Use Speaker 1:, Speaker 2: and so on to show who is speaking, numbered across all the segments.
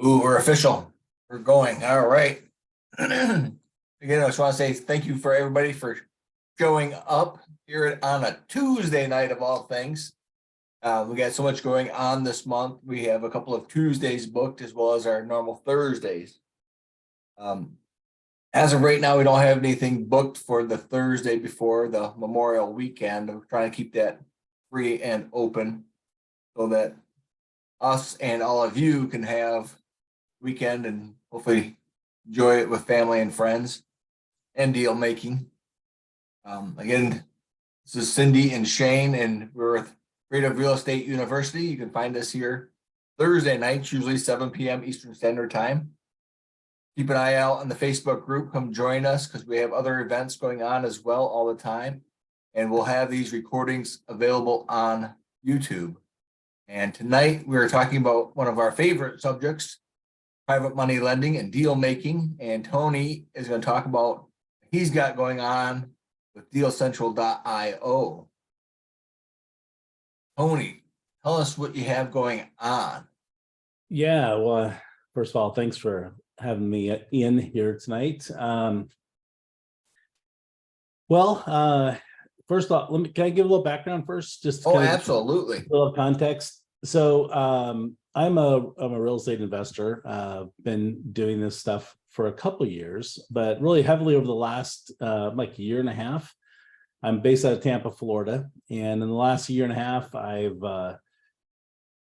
Speaker 1: Ooh, we're official. We're going. All right. Again, I just want to say thank you for everybody for showing up here on a Tuesday night of all things. We got so much going on this month. We have a couple of Tuesdays booked as well as our normal Thursdays. Um, as of right now, we don't have anything booked for the Thursday before the Memorial weekend. We're trying to keep that free and open so that us and all of you can have weekend and hopefully enjoy it with family and friends and deal making. Again, this is Cindy and Shane, and we're with Creative Real Estate University. You can find us here Thursday nights, usually 7 p.m. Eastern Standard Time. Keep an eye out on the Facebook group. Come join us because we have other events going on as well all the time. And we'll have these recordings available on YouTube. And tonight we're talking about one of our favorite subjects, private money lending and deal making. And Tony is going to talk about what he's got going on with dealcentral.io. Tony, tell us what you have going on.
Speaker 2: Yeah, well, first of all, thanks for having me in here tonight. First off, can I give a little background first? Just
Speaker 1: absolutely.
Speaker 2: A little context. So I'm a real estate investor. Been doing this stuff for a couple of years, but really heavily over the last like year and a half. I'm based out of Tampa, Florida, and in the last year and a half, I've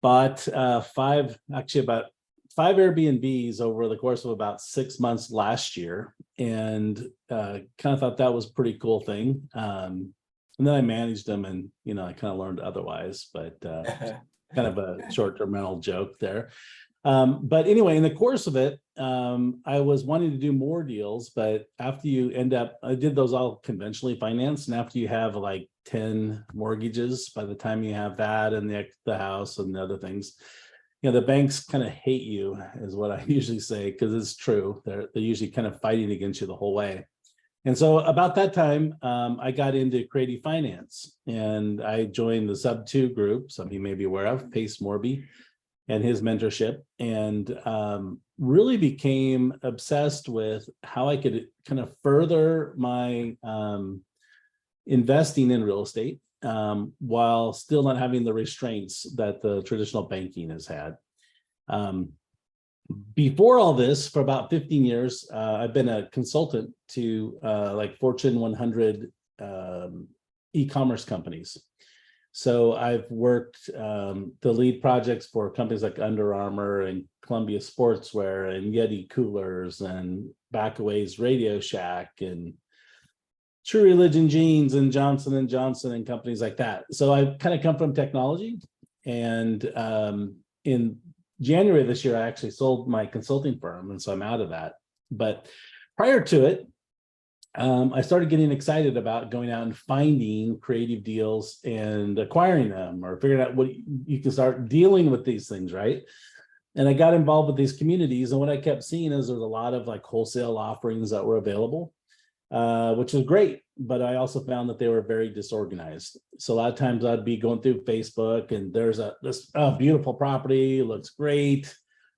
Speaker 2: bought about five Airbnbs over the course of about 6 months last year, and kind of thought that was a pretty cool thing. And then I managed them, and I kind of learned otherwise, but kind of a short-term mental joke there. But anyway, in the course of it, I was wanting to do more deals, but after you I did those all conventionally financed, and after you have like 10 mortgages, by the time you have that and the house and the other things, the banks kind of hate you, is what I usually say, because it's true. They're usually kind of fighting against you the whole way. And so about that time, I got into creative finance, and I joined the Sub 2 group, some of you may be aware of, Pace Morby and his mentorship, and really became obsessed with how I could kind of further my investing in real estate while still not having the restraints that the traditional banking has had. Before all this, for about 15 years, I've been a consultant to like Fortune 100 e-commerce companies. So I've worked the lead projects for companies like Under Armour and Columbia Sportswear and Yeti Coolers and Backaway's Radio Shack and True Religion Jeans and Johnson & Johnson and companies like that. So I kind of come from technology, and in January this year, I actually sold my consulting firm, and so I'm out of that. But prior to it, I started getting excited about going out and finding creative deals and acquiring them, or figuring out what you can start dealing with these things, right? And I got involved with these communities, and what I kept seeing is there's a lot of like wholesale offerings that were available, which was great, but I also found that they were very disorganized. So a lot of times I'd be going through Facebook, and there's this beautiful property, looks great.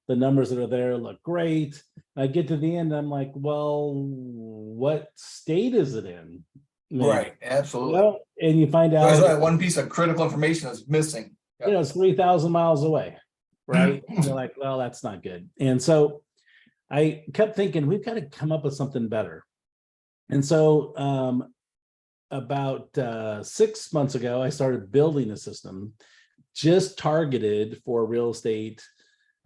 Speaker 2: The numbers that are there look great. I get to the end, I'm like, well, what state is it in?
Speaker 1: Right, absolutely.
Speaker 2: And you find out
Speaker 1: there's that one piece of critical information that's missing.
Speaker 2: Yep. It's 3,000 miles away, right? And you're like, well, that's not good. And so I kept thinking, we've got to come up with something better. And so about 6 months ago, I started building a system just targeted for real estate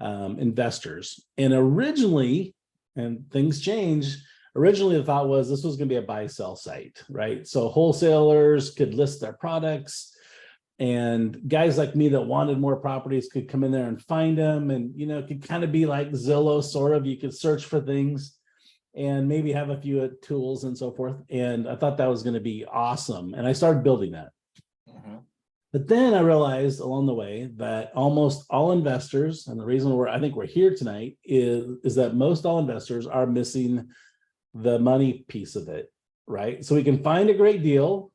Speaker 2: investors. And originally, and things changed, originally the thought was this was going to be a buy-sell site, right? So wholesalers could list their products, and guys like me that wanted more properties could come in there and find them, and it could kind of be like Zillow, sort of. You could search for things and maybe have a few tools and so forth. And I thought that was going to be awesome, and I started building that. But then I realized along the way that almost all investors, and the reason I think we're here tonight is that most all investors are missing the money piece of it, right? So we can find a great deal.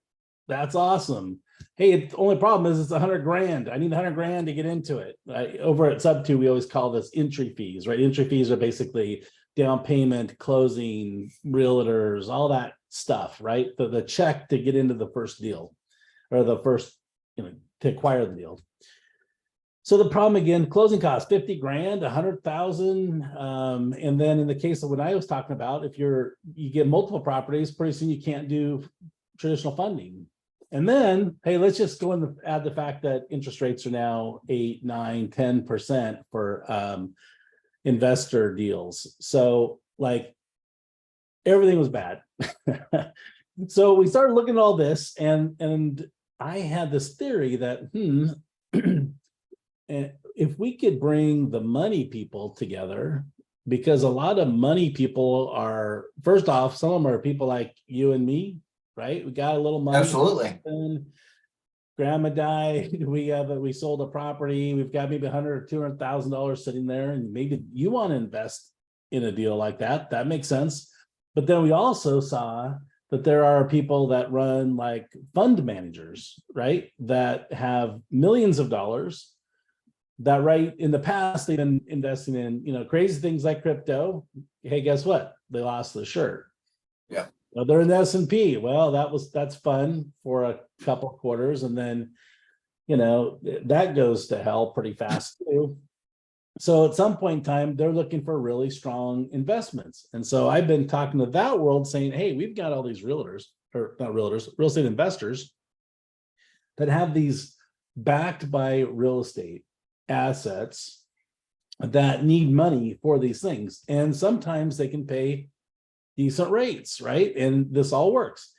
Speaker 2: That's awesome. hey, the only problem is it's 100 grand. I need 100 grand to get into it. Over at Sub 2, we always call this entry fees, right? Entry fees are basically down payment, closing, realtors, all that stuff, right? The check to get into the first deal, or the first, to acquire the deal. So the problem again, closing costs 50 grand, 100,000. And then in the case of what I was talking about, if you get multiple properties, pretty soon you can't do traditional funding. And then, hey, let's just go and add the fact that interest rates are now 8, 9, 10% for investor deals. So like everything was bad. So we started looking at all this, and I had this theory that if we could bring the money people together, because a lot of money people are, first off, some of them are people like you and me, right? We got a little money.
Speaker 1: Absolutely.
Speaker 2: Grandma died. We sold a property. We've got maybe $100,000 or $200,000 sitting there, and maybe you want to invest in a deal like that. That makes sense. But then we also saw that there are people that run like fund managers, right? That have millions of dollars. That right in the past they've been investing in crazy things like crypto. Hey, guess what? They lost the shirt.
Speaker 1: Yeah.
Speaker 2: Well, they're in the S&P. Well, that's fun for a couple quarters, and then that goes to hell pretty fast too. So at some point in time, they're looking for really strong investments. And so I've been talking to that world saying, hey, we've got all these realtors, or not realtors, real estate investors that have these backed by real estate assets that need money for these things. And sometimes they can pay decent rates, right? And this all works.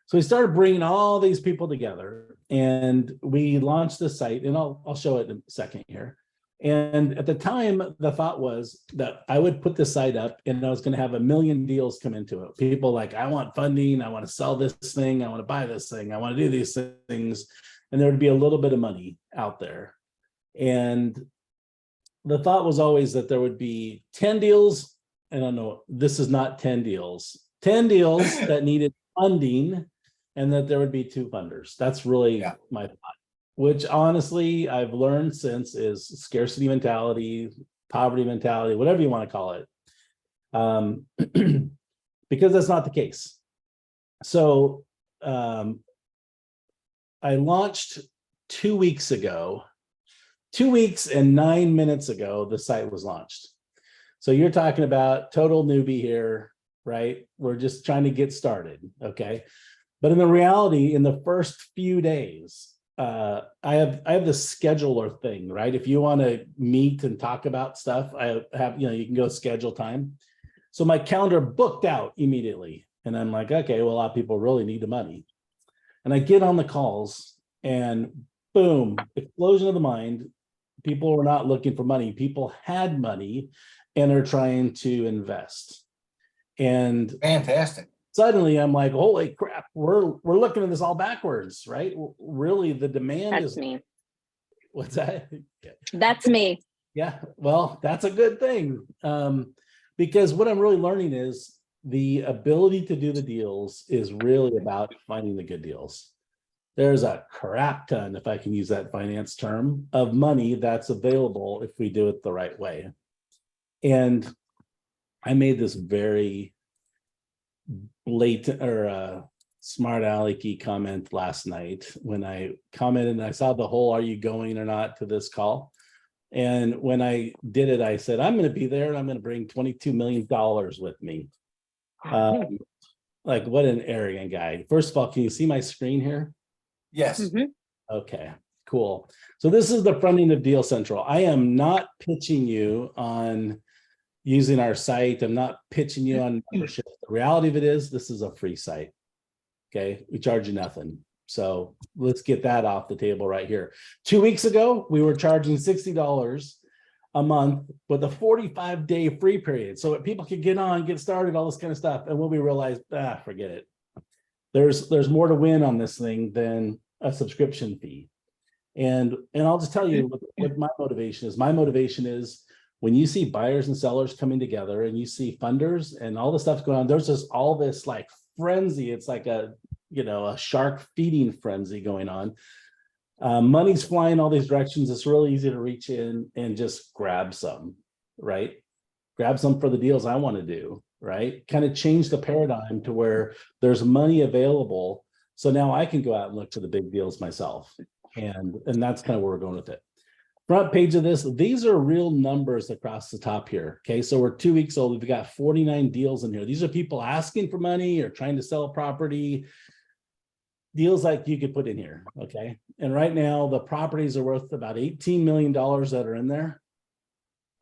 Speaker 2: So we started bringing all these people together, and we launched the site, and I'll show it in a second here. And at the time, the thought was that I would put the site up and I was going to have 1 million deals come into it. People like, I want funding, I want to sell this thing, I want to buy this thing, I want to do these things. And there would be a little bit of money out there. And the thought was always that there would be 10 deals. I don't know, this is not 10 deals, 10 deals that needed funding, and that there would be 2 funders. That's really my thought. Which honestly, I've learned since is scarcity mentality, poverty mentality, whatever you want to call it, because that's not the case. So I launched 2 weeks ago, 2 weeks and 9 minutes ago, the site was launched. So you're talking about total newbie here, right? We're just trying to get started, okay? But in the reality, in the first few days, I have this scheduler thing, right? If you want to meet and talk about stuff, I have, you can go schedule time. So my calendar booked out immediately. And I'm like, okay, well, a lot of people really need the money. And I get on the calls and boom, explosion of the mind. People were not looking for money. People had money and are trying to invest. And
Speaker 1: fantastic.
Speaker 2: Suddenly I'm like, holy crap, we're looking at this all backwards, right? Really, the demand
Speaker 3: That's me.
Speaker 2: What's that?
Speaker 3: That's me.
Speaker 2: Yeah, well, that's a good thing. Because what I'm really learning is the ability to do the deals is really about finding the good deals. There's a crap ton, if I can use that finance term, of money that's available if we do it the right way. And I made this very blatant or smart alecky comment last night when I commented, and I saw the whole "are you going or not" to this call. And when I did it, I said, I'm going to be there and I'm going to bring $22 million with me. Like, what an arrogant guy. First of all, can you see my screen here?
Speaker 1: Yes.
Speaker 2: Okay, cool. So this is the front end of Deal Central. I am not pitching you on using our site. I'm not pitching you on membership. The reality of it is this is a free site. Okay, we charge you nothing. So let's get that off the table right here. 2 weeks ago, we were charging $60 a month with a 45-day free period. So that people could get on, get started, all this kind of stuff. And when we realized, forget it. There's more to win on this thing than a subscription fee. And I'll just tell you what my motivation is. My motivation is when you see buyers and sellers coming together and you see funders and all the stuff going on, there's just all this like frenzy. It's like a a shark feeding frenzy going on. Money's flying all these directions. It's really easy to reach in and just grab some, right? Grab some for the deals I want to do, right? Kind of change the paradigm to where there's money available. So now I can go out and look for the big deals myself. And that's kind of where we're going with it. Front page of this, these are real numbers across the top here. Okay, so we're 2 weeks old. We've got 49 deals in here. These are people asking for money or trying to sell a property. Deals like you could put in here, okay? And right now, the properties are worth about $18 million that are in there.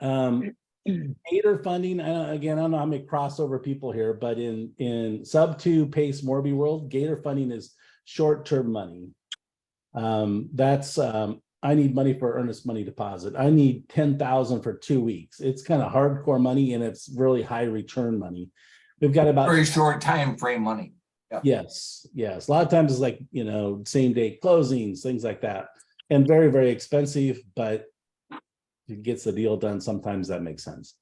Speaker 2: Gator funding, again, I don't know how many crossover people here, but in sub 2 PACE Morby world, Gator funding is short-term money. I need money for earnest money deposit. I need 10,000 for 2 weeks. It's kind of hardcore money and it's really high return money. We've got about
Speaker 1: very short time frame money.
Speaker 2: Yep. Yes. A lot of times it's like, same day closings, things like that, and very, very expensive, but it gets the deal done. Sometimes that makes sense.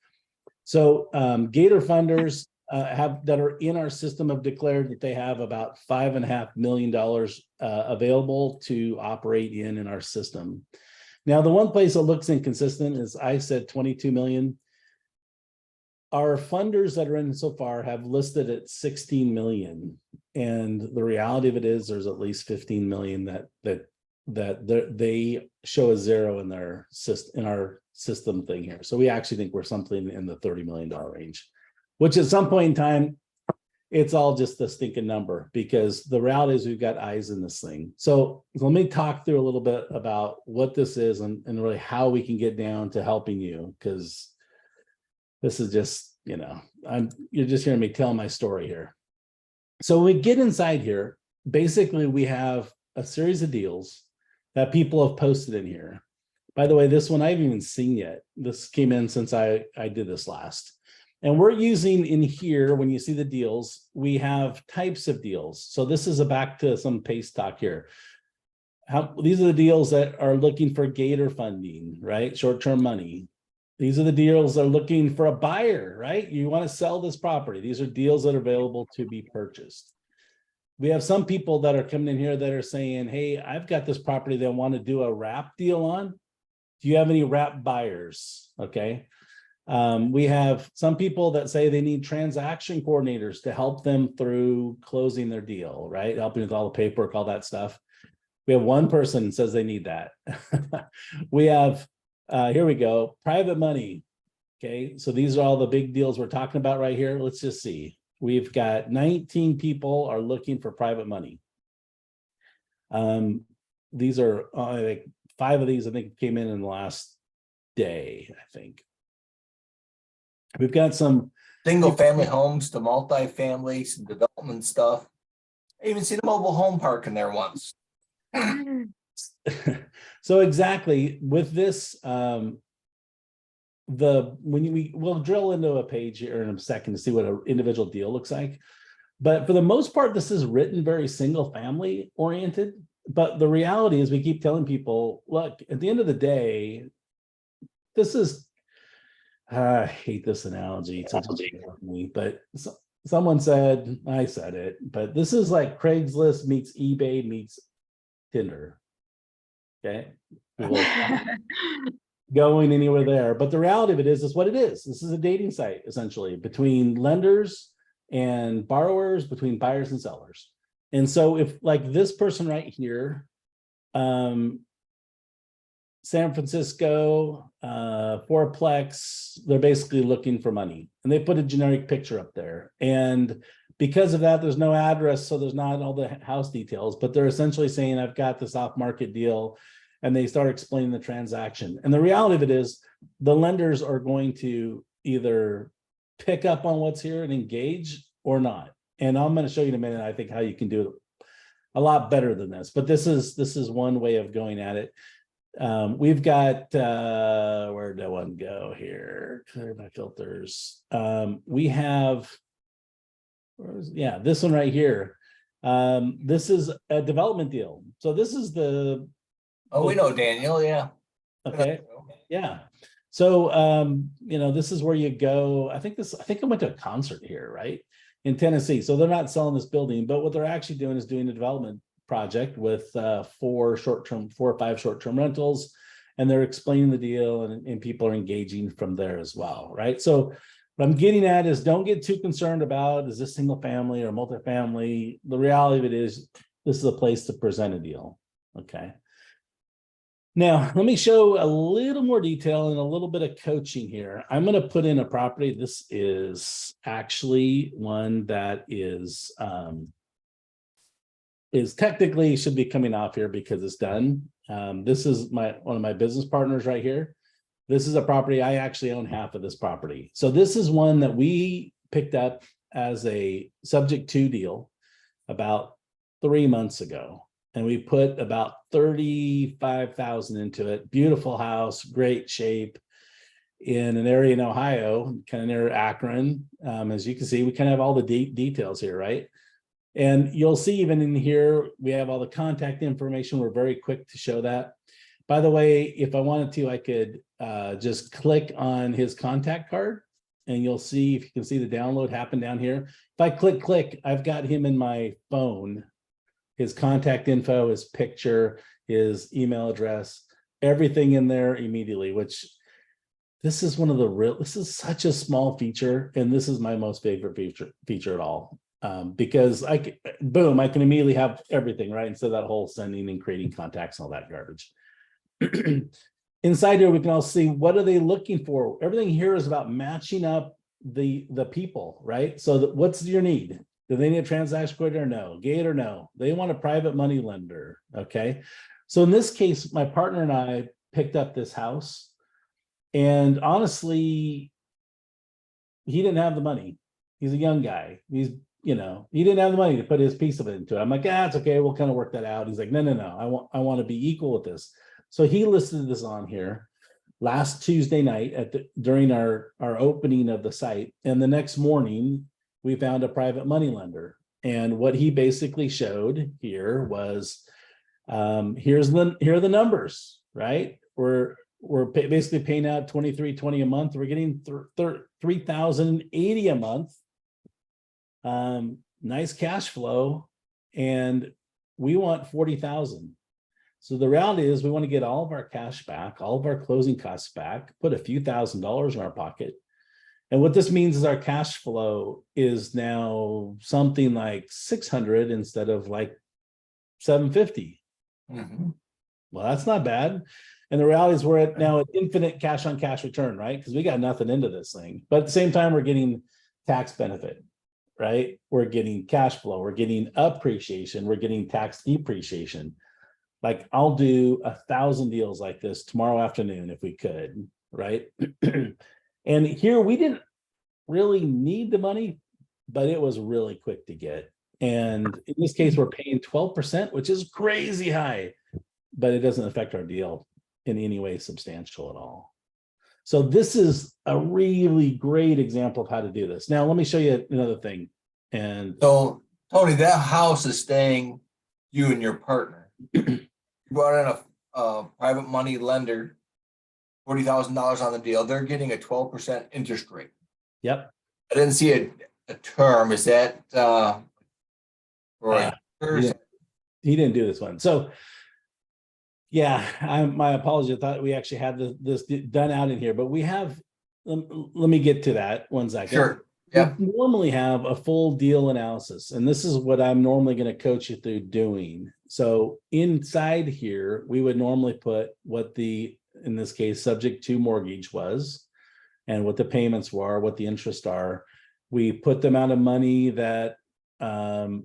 Speaker 2: So Gator funders that are in our system have declared that they have about $5.5 million available to operate in our system. Now, the one place that looks inconsistent is I said 22 million. Our funders that are in so far have listed at 16 million. And the reality of it is there's at least 15 million that they show a zero in their system, in our system thing here. So we actually think we're something in the $30 million range, which at some point in time, it's all just a stinking number, because the reality is we've got eyes in this thing. So let me talk through a little bit about what this is and really how we can get down to helping you, because this is just, you're just hearing me tell my story here. So when we get inside here, basically we have a series of deals that people have posted in here. By the way, this one I haven't even seen yet. This came in since I did this last. And we're using in here, when you see the deals, we have types of deals. So this is back to some PACE talk here. These are the deals that are looking for Gator funding, right? Short-term money. These are the deals that are looking for a buyer, right? You want to sell this property. These are deals that are available to be purchased. We have some people that are coming in here that are saying, hey, I've got this property that I want to do a wrap deal on. Do you have any wrap buyers? Okay. We have some people that say they need transaction coordinators to help them through closing their deal, right? Helping with all the paperwork, all that stuff. We have one person that says they need that. We have, here we go, private money. Okay, so these are all the big deals we're talking about right here. Let's just see. We've got 19 people are looking for private money. These are, I think 5 of these, I think, came in the last day, I think. We've got some
Speaker 1: single family homes to multifamily, some development stuff. I even see the mobile home park in there once.
Speaker 2: So exactly with this, we'll drill into a page here in a second to see what an individual deal looks like. But for the most part, this is written very single family oriented. But the reality is we keep telling people, look, at the end of the day, this is, I hate this analogy, but someone said, I said it, but this is like Craigslist meets eBay meets Tinder. Okay. Going anywhere there. But the reality of it is what it is. This is a dating site, essentially, between lenders and borrowers, between buyers and sellers. And so if like this person right here, San Francisco, fourplex, they're basically looking for money. And they put a generic picture up there. And because of that, there's no address, so there's not all the house details, but they're essentially saying, I've got this off-market deal, and they start explaining the transaction. And the reality of it is the lenders are going to either pick up on what's here and engage or not. And I'm going to show you in a minute, I think, how you can do it a lot better than this. But this is one way of going at it. We've got, where did one go here? Clear my filters. We have, this one right here. This is a development deal. So this is the,
Speaker 1: we know Daniel, yeah.
Speaker 2: Okay, yeah. So, this is where you go. I think I went to a concert here, right? in Tennessee. So they're not selling this building, but what they're actually doing is doing a development project with 4 or 5 short-term rentals, and they're explaining the deal, and people are engaging from there as well, right? So what I'm getting at is, don't get too concerned about, is this single family or multifamily? The reality of it is, this is a place to present a deal, okay? Now, let me show a little more detail and a little bit of coaching here. I'm going to put in a property. This is actually one that is technically should be coming off here because it's done. This is one of my business partners right here. This is a property. I actually own half of this property. So this is one that we picked up as a subject to deal about 3 months ago. And we put about 35,000 into it. Beautiful house, great shape, in an area in Ohio, kind of near Akron. As you can see, we kind of have all the details here, right? And you'll see even in here, we have all the contact information. We're very quick to show that. By the way, if I wanted to, I could just click on his contact card, and you'll see, if you can see the download happen down here. If I click, I've got him in my phone, his contact info, his picture, his email address, everything in there immediately, which this is one of the this is such a small feature. And this is my most favorite feature at all. Because I can immediately have everything, right? Instead of that whole sending and creating contacts and all that garbage. Inside here, we can all see, what are they looking for? Everything here is about matching up the people, right? So what's your need? Do they need a transaction coordinator or no? Gate or no? They want a private money lender, okay? So in this case, my partner and I picked up this house, and honestly, he didn't have the money. He's a young guy. He didn't have the money to put his piece of it into it. I'm like, it's okay. We'll kind of work that out. He's like, no. I want to be equal with this. So he listed this on here last Tuesday night during our opening of the site. And the next morning, we found a private money lender. And what he basically showed here was, here are the numbers, right? We're basically paying out $23.20 a month. We're getting $3,080 a month. Nice cash flow, and we want 40,000. So the reality is, we want to get all of our cash back, all of our closing costs back, put a few $1,000s in our pocket. And what this means is our cash flow is now something like 600 instead of like 750.
Speaker 1: Mhm.
Speaker 2: Well, that's not bad. And the reality is, we're at now an infinite cash on cash return, right? Because we got nothing into this thing, but at the same time, we're getting tax benefit, right? We're getting cash flow, we're getting appreciation, we're getting tax depreciation. Like, I'll do 1,000 deals like this tomorrow afternoon if we could, right? And here, we didn't really need the money, but it was really quick to get. And in this case, we're paying 12%, which is crazy high, but it doesn't affect our deal in any way substantial at all. So this is a really great example of how to do this. Now, let me show you another thing. And
Speaker 1: So, Tony, that house is staying you and your partner. You brought in a private money lender, $40,000 on the deal. They're getting a 12% interest rate.
Speaker 2: yep.
Speaker 1: I didn't see a term. Is that
Speaker 2: Yeah. He didn't do this one. So yeah, my apologies. I thought we actually had this done out in here, but we have, let me get to that one second.
Speaker 1: Sure. Yeah.
Speaker 2: We normally have a full deal analysis, and this is what I'm normally going to coach you through doing. So inside here, we would normally put what in this case, subject to mortgage was, and what the payments were, what the interest are. We put the amount of money that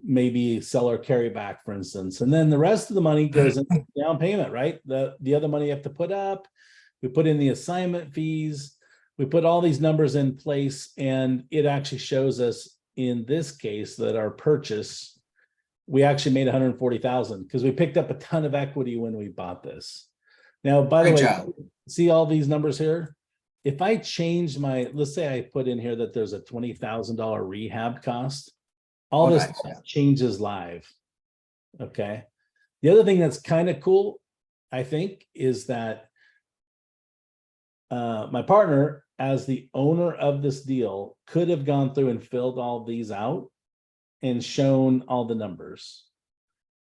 Speaker 2: maybe seller carry back, for instance, and then the rest of the money goes in down payment, right? The other money you have to put up. We put in the assignment fees. We put all these numbers in place, and it actually shows us in this case that our purchase, we actually made 140,000 because we picked up a ton of equity when we bought this. Now, by the way, see all these numbers here? If I change let's say I put in here that there's a $20,000 rehab cost, all this changes live. Okay. The other thing that's kind of cool, I think, is that my partner as the owner of this deal, could have gone through and filled all these out and shown all the numbers.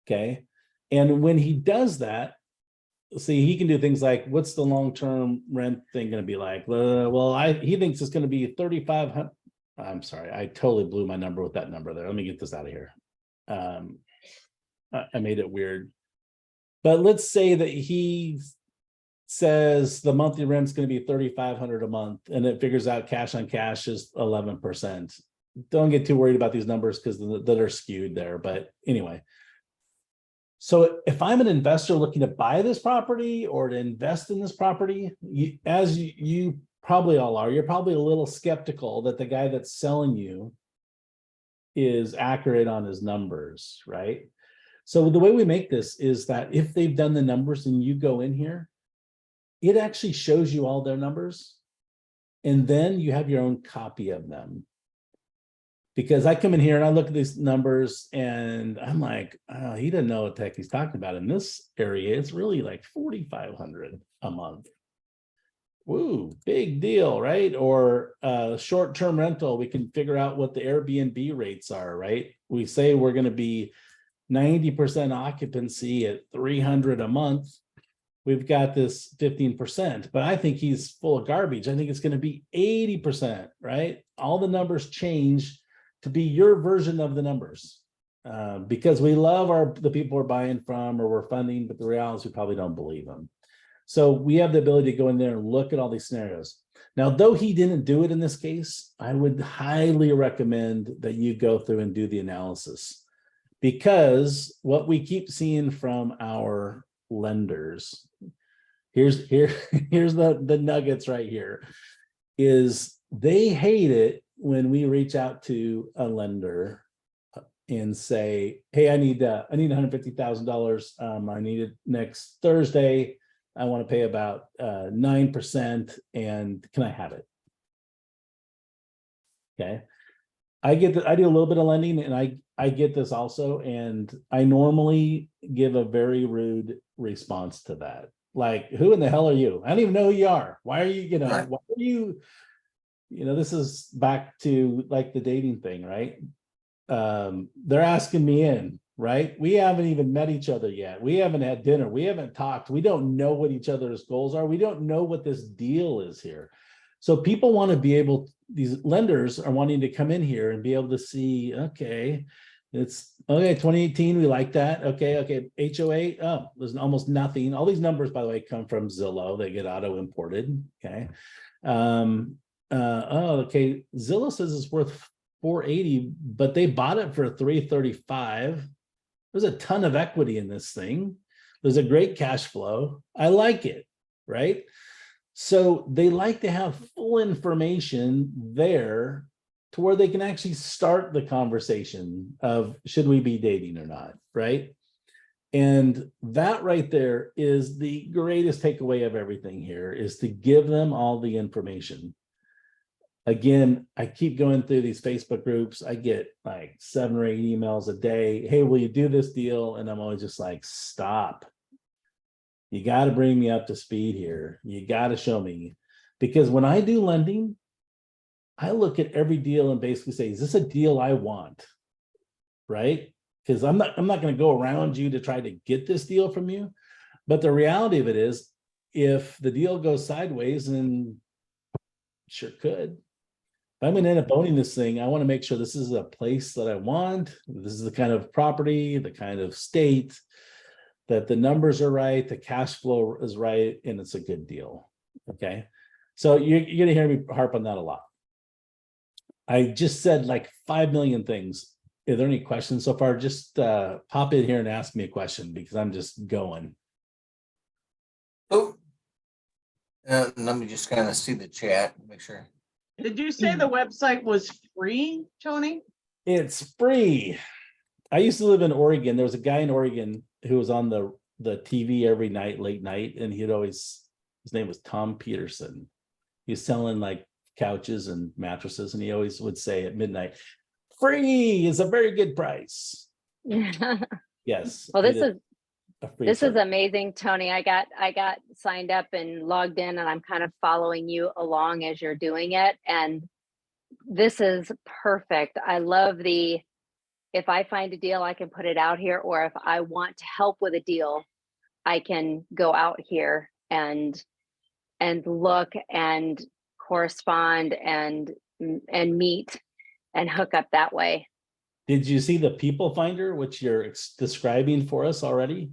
Speaker 2: Okay. And when he does that, see, he can do things like, what's the long-term rent thing going to be like? Well, he thinks it's going to be 3,500. I'm sorry, I totally blew my number with that number there. Let me get this out of here. I made it weird. But let's say that he says the monthly rent's going to be 3,500 a month, and it figures out cash on cash is 11%. Don't get too worried about these numbers because that are skewed there. But anyway, so if I'm an investor looking to buy this property or to invest in this property, as you probably all are, you're probably a little skeptical that the guy that's selling you is accurate on his numbers, right? So the way we make this is that if they've done the numbers and you go in here, it actually shows you all their numbers, and then you have your own copy of them. Because I come in here and I look at these numbers and I'm like, oh, he doesn't know what the heck he's talking about. In this area, it's really like 4,500 a month. Woo, big deal, right? Or short-term rental, we can figure out what the Airbnb rates are, right? We say we're going to be 90% occupancy at 300 a month. We've got this 15%, but I think he's full of garbage. I think it's going to be 80%, right? All the numbers change to be your version of the numbers, because we love the people we're buying from or we're funding, but the reality is we probably don't believe them. So we have the ability to go in there and look at all these scenarios. Now, though he didn't do it in this case, I would highly recommend that you go through and do the analysis, because what we keep seeing from our lenders, here's the nuggets right here, is they hate it when we reach out to a lender and say, hey, I need $150,000. I need it next Thursday. I want to pay about 9%, and can I have it? Okay. I do a little bit of lending, and I get this also, and I normally give a very rude response to that. Like, who in the hell are you? I don't even know who you are. Why are you, why are you, this is back to like the dating thing, right? They're asking me in, right? We haven't even met each other yet. We haven't had dinner. We haven't talked. We don't know what each other's goals are. We don't know what this deal is here. So people want to be able, these lenders are wanting to come in here and be able to see, okay, it's okay, 2018, we like that. Okay, HOA, oh, there's almost nothing. All these numbers, by the way, come from Zillow. They get auto imported. Okay. Okay, Zillow says it's worth 480, but they bought it for 335. There's a ton of equity in this thing. There's a great cash flow. I like it, right? So they like to have full information there to where they can actually start the conversation of should we be dating or not, right? And that right there is the greatest takeaway of everything here, is to give them all the information. Again, I keep going through these Facebook groups. I get like 7 or 8 emails a day. Hey, will you do this deal? And I'm always just like, stop. You got to bring me up to speed here. You got to show me. Because when I do lending, I look at every deal and basically say, is this a deal I want? Right? Because I'm not going to go around you to try to get this deal from you. But the reality of it is, if the deal goes sideways, and sure could, if I'm going to end up owning this thing, I want to make sure this is a place that I want. This is the kind of property, the kind of state, that the numbers are right, the cash flow is right, and it's a good deal. Okay. So you're going to hear me harp on that a lot. I just said like 5 million things. Are there any questions so far? Just pop in here and ask me a question, because I'm just going.
Speaker 1: Oh, let me just kind of see the chat, make sure.
Speaker 3: Did you say the website was free, Tony?
Speaker 2: It's free. I used to live in Oregon. There was a guy in Oregon who was on the TV every night, late night, and his name was Tom Peterson. He was selling like couches and mattresses, and he always would say at midnight, free is a very good price. Yes.
Speaker 4: Well, this is
Speaker 2: a free
Speaker 4: This is
Speaker 2: service.
Speaker 4: amazing, Tony. I got signed up and logged in, and I'm kind of following you along as you're doing it. And this is perfect. I love the, if I find a deal, I can put it out here, or if I want to help with a deal, I can go out here and look and correspond and meet and hook up that way.
Speaker 2: Did you see the people finder, which you're describing for us already?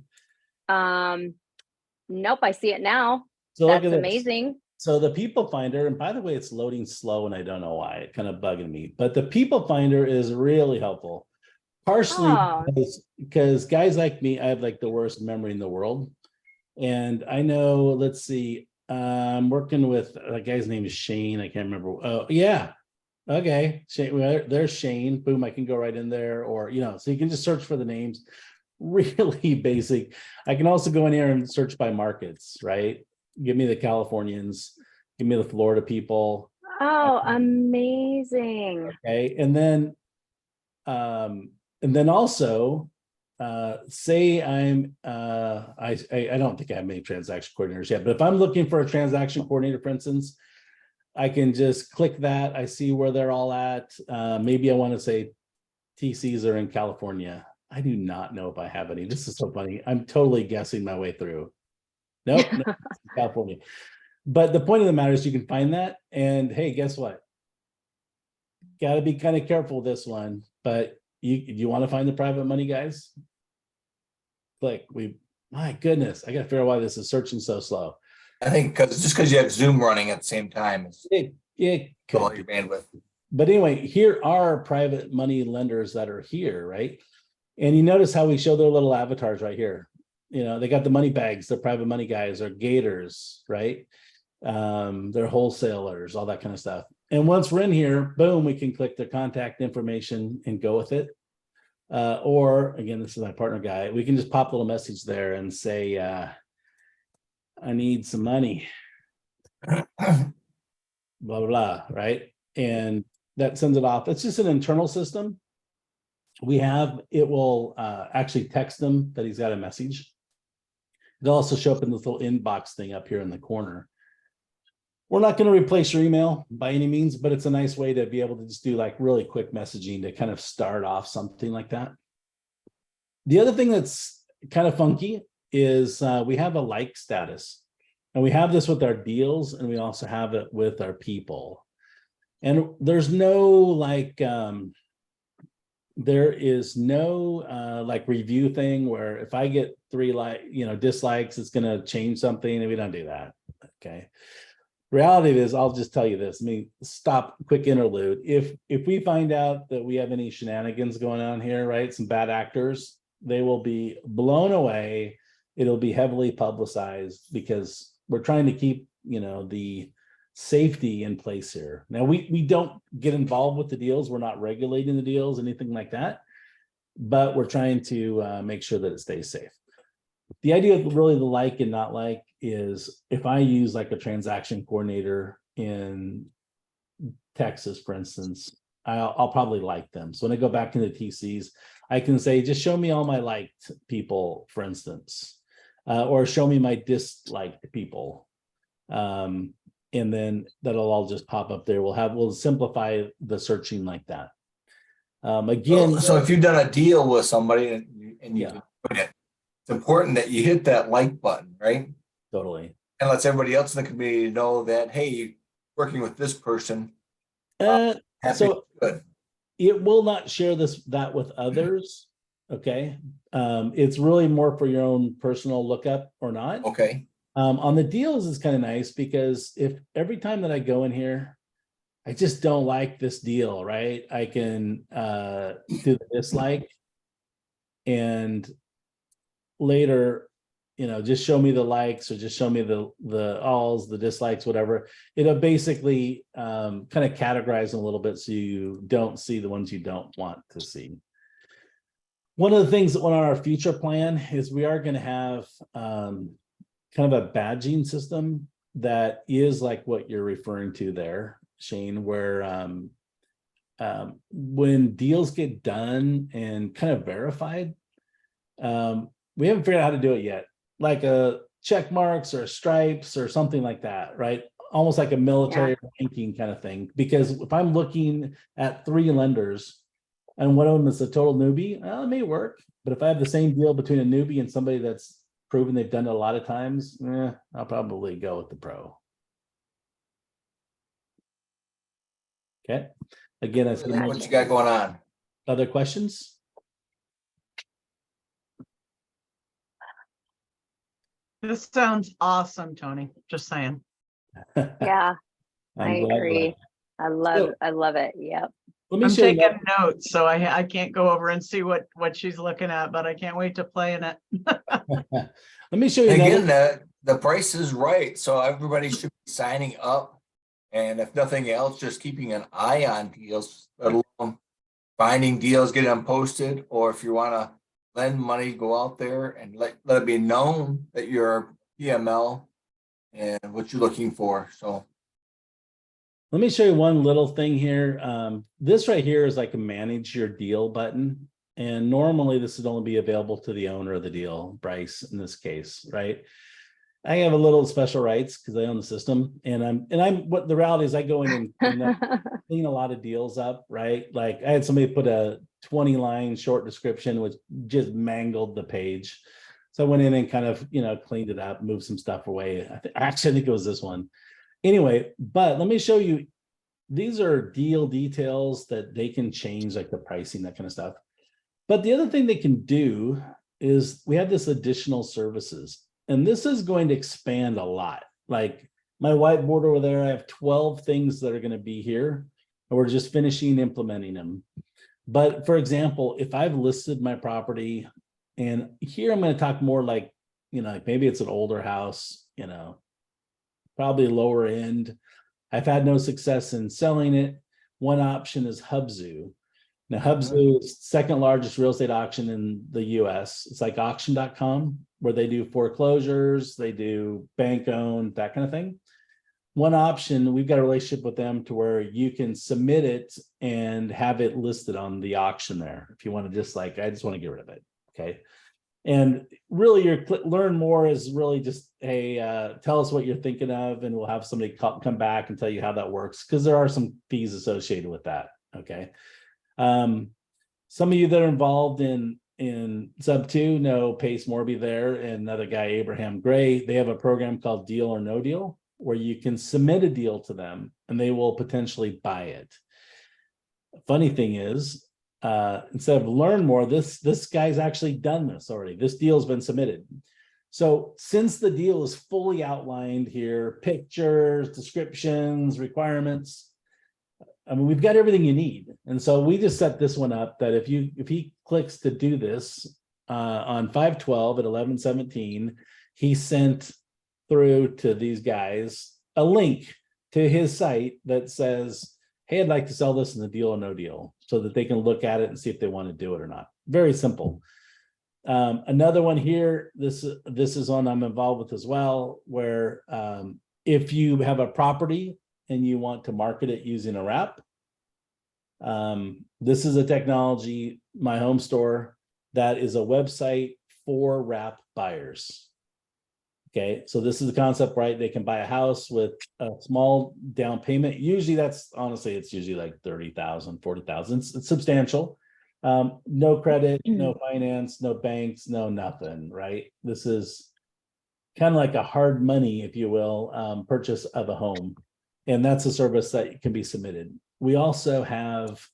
Speaker 4: Nope, I see it now.
Speaker 2: So look
Speaker 4: That's
Speaker 2: at this.
Speaker 4: amazing.
Speaker 2: So the people finder, and by the way, it's loading slow and I don't know why, it kind of bugging me, but the people finder is really helpful. Partially
Speaker 4: Oh.
Speaker 2: because guys like me, I have like the worst memory in the world. And I know, let's see, I'm working with a guy's name is Shane. I can't remember. Oh, yeah. Okay. Shane, well, there's Shane. Boom, I can go right in there, or, so you can just search for the names. Really basic. I can also go in here and search by markets, right? Give me the Californians, give me the Florida people.
Speaker 4: Oh, amazing.
Speaker 2: Okay. And then also, say I'm I don't think I have many transaction coordinators yet, but if I'm looking for a transaction coordinator, for instance, I can just click that. I see where they're all at. Maybe I want to say TCs are in California. I do not know if I have any. This is so funny. I'm totally guessing my way through. Nope, no, California. But the point of the matter is you can find that. And hey, guess what? Got to be kind of careful with this one. But you want to find the private money guys? Like my goodness, I got to figure out why this is searching so slow.
Speaker 1: I think because you have Zoom running at the same time, it's
Speaker 2: It
Speaker 1: all
Speaker 2: could
Speaker 1: your
Speaker 2: be.
Speaker 1: bandwidth.
Speaker 2: But anyway, here are private money lenders that are here, right? And you notice how we show their little avatars right here. They got the money bags, the private money guys, or gators, right? They're wholesalers, all that kind of stuff. And once we're in here, boom, we can click their contact information and go with it. Or again, this is my partner guy. We can just pop a little message there and say, I need some money, blah, blah, blah, right? And that sends it off. It's just an internal system. It will actually text them that he's got a message. It'll also show up in this little inbox thing up here in the corner. We're not going to replace your email by any means, but it's a nice way to be able to just do like really quick messaging to kind of start off something like that. The other thing that's kind of funky is we have a like status, and we have this with our deals, and we also have it with our people. And there's no like, there is no like review thing where if I get 3 dislikes, it's going to change something, and we don't do that. Okay. Reality is, I'll just tell you this. Stop, quick interlude. If we find out that we have any shenanigans going on here, right? Some bad actors, they will be blown away. It'll be heavily publicized because we're trying to keep, the safety in place here. Now, we don't get involved with the deals. We're not regulating the deals, anything like that, but we're trying to make sure that it stays safe. The idea of really the like and not like is if I use like a transaction coordinator in Texas, for instance, I'll probably like them. So when I go back into TCs, I can say, just show me all my liked people, for instance, or show me my disliked people. And then that'll all just pop up there. We'll simplify the searching like that. Again,
Speaker 1: So if you've done a deal with somebody and you
Speaker 2: Yeah.
Speaker 1: put it, it's important that you hit that like button, right?
Speaker 2: Totally.
Speaker 1: And lets everybody else in the community know that, hey, you're working with this person.
Speaker 2: So
Speaker 1: Good.
Speaker 2: it will not share that with others. Okay. It's really more for your own personal lookup or not.
Speaker 1: Okay.
Speaker 2: On the deals, it's kind of nice because if every time that I go in here, I just don't like this deal, right? I can do the dislike, and later, just show me the likes, or just show me the alls, the dislikes, whatever. It'll basically kind of categorize them a little bit so you don't see the ones you don't want to see. One of the things that on our future plan is we are going to have kind of a badging system that is like what you're referring to there, Shane, where when deals get done and kind of verified, we haven't figured out how to do it yet. Like a check marks or stripes or something like that, right? Almost like a military ranking kind of thing. Because if I'm looking at 3 lenders and one of them is a total newbie, well, it may work. But if I have the same deal between a newbie and somebody that's proven they've done it a lot of times, I'll probably go with the pro. Okay. Again, as
Speaker 1: What you got going on?
Speaker 2: other questions?
Speaker 3: This sounds awesome, Tony. Just saying.
Speaker 4: Yeah, I
Speaker 2: I'm glad.
Speaker 4: agree. I love it. Yep.
Speaker 2: Let me
Speaker 3: I'm
Speaker 2: show you.
Speaker 3: taking notes, so I can't go over and see what she's looking at, but I can't wait to play in it.
Speaker 2: Let me show you
Speaker 1: Again,
Speaker 2: another.
Speaker 1: the price is right, so everybody should be signing up. And if nothing else, just keeping an eye on deals, let alone finding deals, getting them posted, or if you want to lend money, go out there and let it be known that you're PML and what you're looking for. So
Speaker 2: Let me show you one little thing here. This right here is like a manage your deal button. And normally this would only be available to the owner of the deal, Bryce, in this case, right? I have a little special rights because I own the system. And what the reality is I go in and clean a lot of deals up, right? Like I had somebody put a 20-line short description, which just mangled the page. So I went in and kind of, cleaned it up, moved some stuff away. I think it was this one. Anyway, but let me show you, these are deal details that they can change, like the pricing, that kind of stuff. But the other thing they can do is we have this additional services, and this is going to expand a lot. Like my whiteboard over there, I have 12 things that are going to be here, and we're just finishing implementing them. But for example, if I've listed my property, and here I'm going to talk more like, like maybe it's an older house, probably lower end. I've had no success in selling it. One option is Hubzu. Now, Hubzu is second largest real estate auction in the US. It's like auction.com, where they do foreclosures, they do bank owned, that kind of thing. One option, we've got a relationship with them to where you can submit it and have it listed on the auction there. If you want to just I just want to get rid of it. Okay. And really your learn more is really just, hey, tell us what you're thinking of, and we'll have somebody come back and tell you how that works, because there are some fees associated with that. Okay. Some of you that are involved in sub 2 know Pace Morby there, and another guy, Abraham Gray. They have a program called Deal or No Deal, where you can submit a deal to them and they will potentially buy it. Funny thing is, instead of learn more, this guy's actually done this already. This deal's been submitted. So since the deal is fully outlined here, pictures, descriptions, requirements, I mean, we've got everything you need. And so we just set this one up that if he clicks to do this on 5/12 at 11/17, he sent through to these guys a link to his site that says, hey, I'd like to sell this in the Deal or No Deal, so that they can look at it and see if they want to do it or not. Very simple. Another one here, this is one I'm involved with as well, where if you have a property and you want to market it using a wrap, this is a technology, My Home Store, that is a website for wrap buyers. Okay, so this is the concept, right? They can buy a house with a small down payment. Usually it's usually like 30,000, 40,000. It's substantial. No credit, no finance, no banks, no nothing, right? This is kind of like a hard money, if you will, purchase of a home. And that's a service that can be submitted. We also have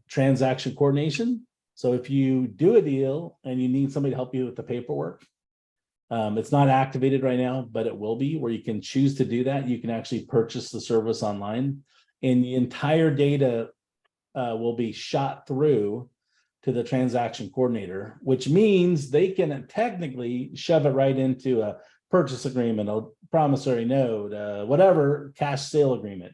Speaker 2: transaction coordination. So if you do a deal and you need somebody to help you with the paperwork, it's not activated right now, but it will be, where you can choose to do that. You can actually purchase the service online, and the entire data will be shot through to the transaction coordinator, which means they can technically shove it right into a purchase agreement, a promissory note, whatever, cash sale agreement.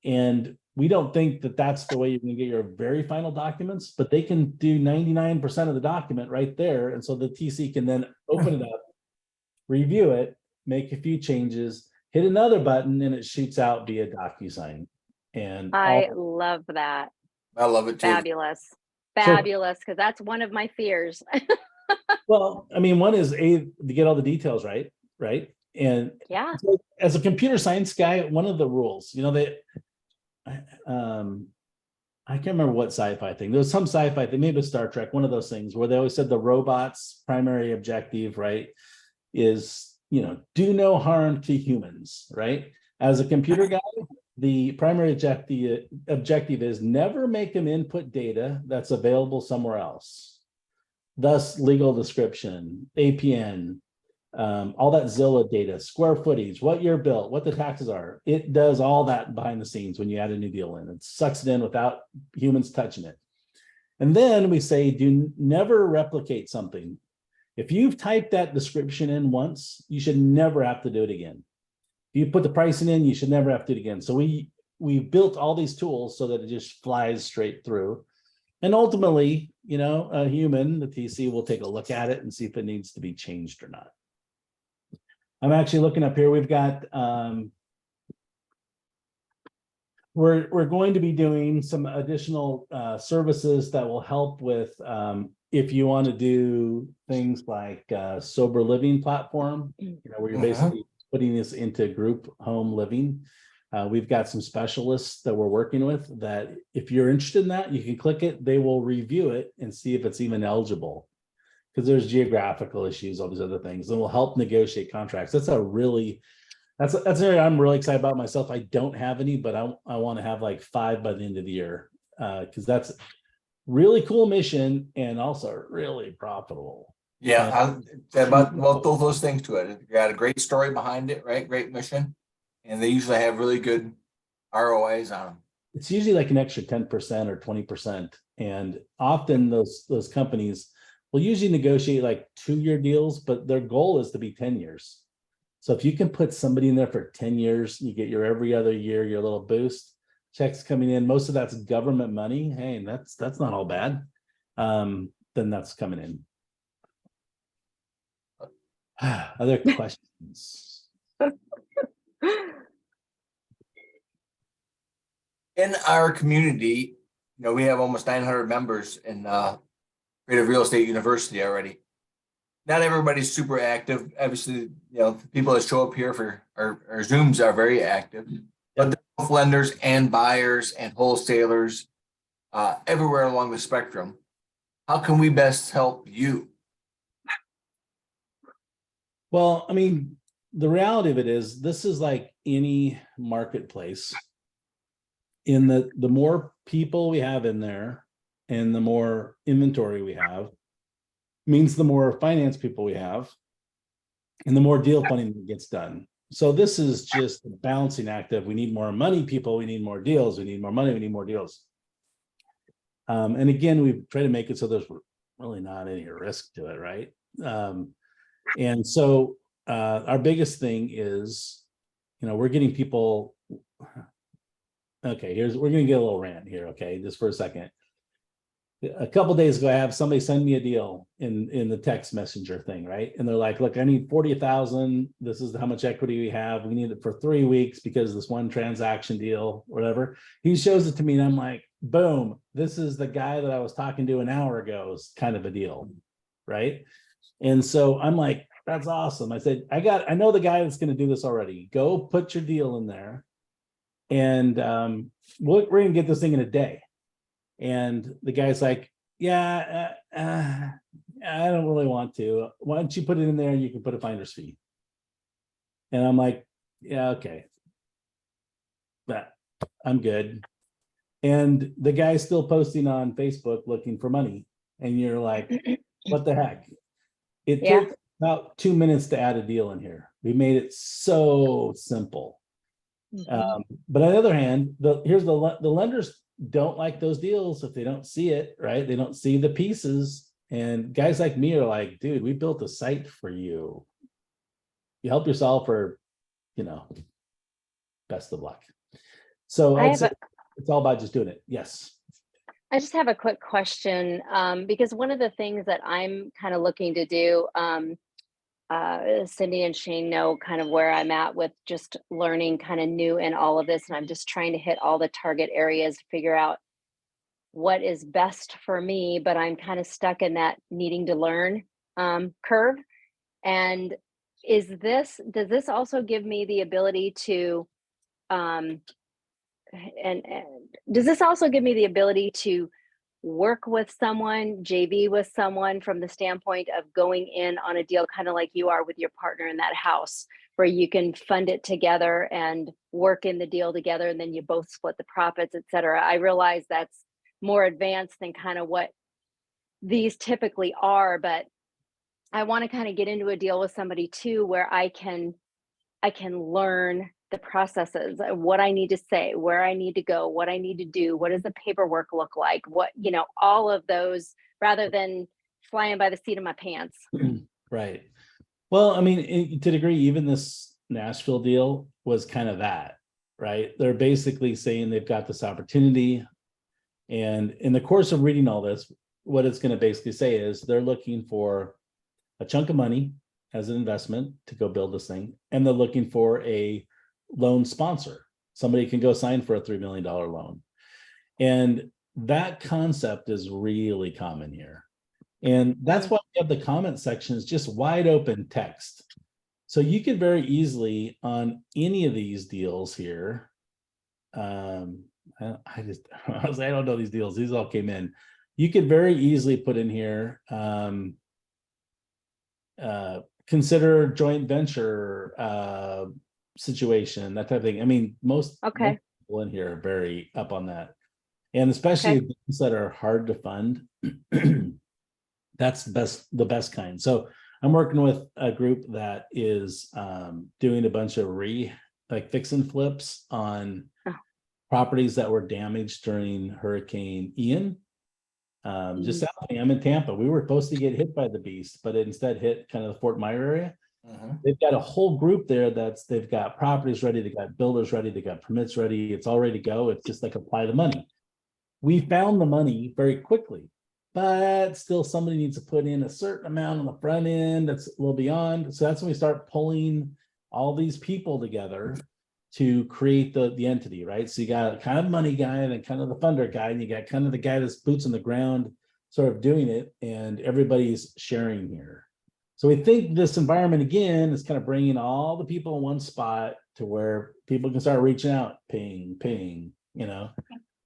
Speaker 2: And we don't think that that's the way you're going to get your very final documents, but they can do 99% of the document right there. And so the TC can then open it up, review it, make a few changes, hit another button, and it shoots out via DocuSign. And
Speaker 4: I love that.
Speaker 1: I love it too.
Speaker 4: Fabulous. Fabulous, because that's one of my fears.
Speaker 2: Well, I mean, one is to get all the details right, right? And
Speaker 4: Yeah.
Speaker 2: so as a computer science guy, one of the rules, I can't remember what sci-fi thing. There was some sci-fi thing, maybe Star Trek, one of those things where they always said the robot's primary objective, right, is, do no harm to humans, right? As a computer guy, the primary objective is never make them input data that's available somewhere else. Thus, legal description, APN, all that Zillow data, square footage, what you're built, what the taxes are. It does all that behind the scenes when you add a new deal in. It sucks it in without humans touching it. And then we say, do never replicate something. If you've typed that description in once, you should never have to do it again. If you put the pricing in, you should never have to do it again. So we built all these tools so that it just flies straight through. And ultimately, a human, the TC, will take a look at it and see if it needs to be changed or not. I'm actually looking up here. We've got, we're going to be doing some additional services that will help with if you want to do things like sober living platform, where you're basically putting this into group home living. We've got some specialists that we're working with that if you're interested in that, you can click it. They will review it and see if it's even eligible. Because there's geographical issues, all these other things, and will help negotiate contracts. That's an area I'm really excited about myself. I don't have any, but I want to have like 5 by the end of the year, because that's really cool mission and also really profitable.
Speaker 1: Yeah, about both those things to it. You got a great story behind it, right? Great mission, and they usually have really good ROIs on them.
Speaker 2: It's usually like an extra 10% or 20%, and often those companies will usually negotiate like 2-year deals, but their goal is to be 10 years. So if you can put somebody in there for 10 years, you get your every other year, your little boost, checks coming in, most of that's government money. Hey, that's not all bad. Then that's coming in. Other questions?
Speaker 1: In our community, we have almost 900 members in Creative Real Estate University already. Not everybody's super active. Obviously, the people that show up here for our Zooms are very active, but they're both lenders and buyers and wholesalers everywhere along the spectrum. How can we best help you?
Speaker 2: Well, I mean, the reality of it is this is like any marketplace. In the more people we have in there and the more inventory we have means the more finance people we have and the more deal funding that gets done. So this is just a balancing act of we need more money, people, we need more deals, we need more money, we need more deals. And again, we try to make it so there's really not any risk to it, right? And so our biggest thing is, we're getting people. Okay, we're going to get a little rant here. Okay, just for a second. A couple of days ago, I have somebody send me a deal in the text messenger thing, right? And they're like, look, I need 40,000. This is how much equity we have. We need it for 3 weeks because this one transaction deal, whatever. He shows it to me and I'm like, boom, this is the guy that I was talking to an hour ago, is kind of a deal, right? And so I'm like, that's awesome. I said, I know the guy that's going to do this already. Go put your deal in there. And we're going to get this thing in a day. And the guy's like, yeah, I don't really want to. Why don't you put it in there and you can put a finder's fee? And I'm like, yeah, okay. But I'm good. And the guy's still posting on Facebook looking for money. And you're like, what the heck? It took about 2 minutes to add a deal in here. We made it so simple. But on the other hand, the lenders don't like those deals if they don't see it, right? They don't see the pieces. And guys like me are like, dude, we built a site for you. You help yourself, or, best of luck. So it's all about just doing it. Yes.
Speaker 4: I just have a quick question, because one of the things that I'm kind of looking to do, Cindy and Shane know kind of where I'm at with just learning kind of new in all of this. And I'm just trying to hit all the target areas to figure out what is best for me, but I'm kind of stuck in that needing to learn. curve. And does this also give me the ability to, and does this also give me the ability to work with someone, JV with someone from the standpoint of going in on a deal, kind of like you are with your partner in that house, where you can fund it together and work in the deal together, and then you both split the profits, et cetera. I realize that's more advanced than kind of what these typically are, but I want to kind of get into a deal with somebody too, where I can learn the processes, what I need to say, where I need to go, what I need to do, what does the paperwork look like, what, all of those, rather than flying by the seat of my pants.
Speaker 2: Right. Well, I mean, to a degree, even this Nashville deal was kind of that, right? They're basically saying they've got this opportunity. And in the course of reading all this, what it's going to basically say is they're looking for a chunk of money as an investment to go build this thing. And they're looking for a loan sponsor. Somebody can go sign for a $3 million loan. And that concept is really common here. And that's why we have the comment section is just wide open text. So you could very easily on any of these deals here. I don't know these deals. These all came in. You could very easily put in here, consider joint venture situation, that type of thing. I mean, most people in here are very up on that. And especially things that are hard to fund, that's the best kind. So I'm working with a group that is doing a bunch of fix and flips on properties that were damaged during Hurricane Ian. Just south of me, I'm in Tampa. We were supposed to get hit by the beast, but it instead hit kind of the Fort Myer area. They've got a whole group there they've got properties ready, they got builders ready, they got permits ready. It's all ready to go. It's just like apply the money. We found the money very quickly, but still somebody needs to put in a certain amount on the front end that's a little beyond. So that's when we start pulling all these people together to create the entity, right? So you got kind of money guy and then kind of the funder guy, and you got kind of the guy that's boots on the ground sort of doing it, and everybody's sharing here. So we think this environment again is kind of bringing all the people in one spot to where people can start reaching out, ping,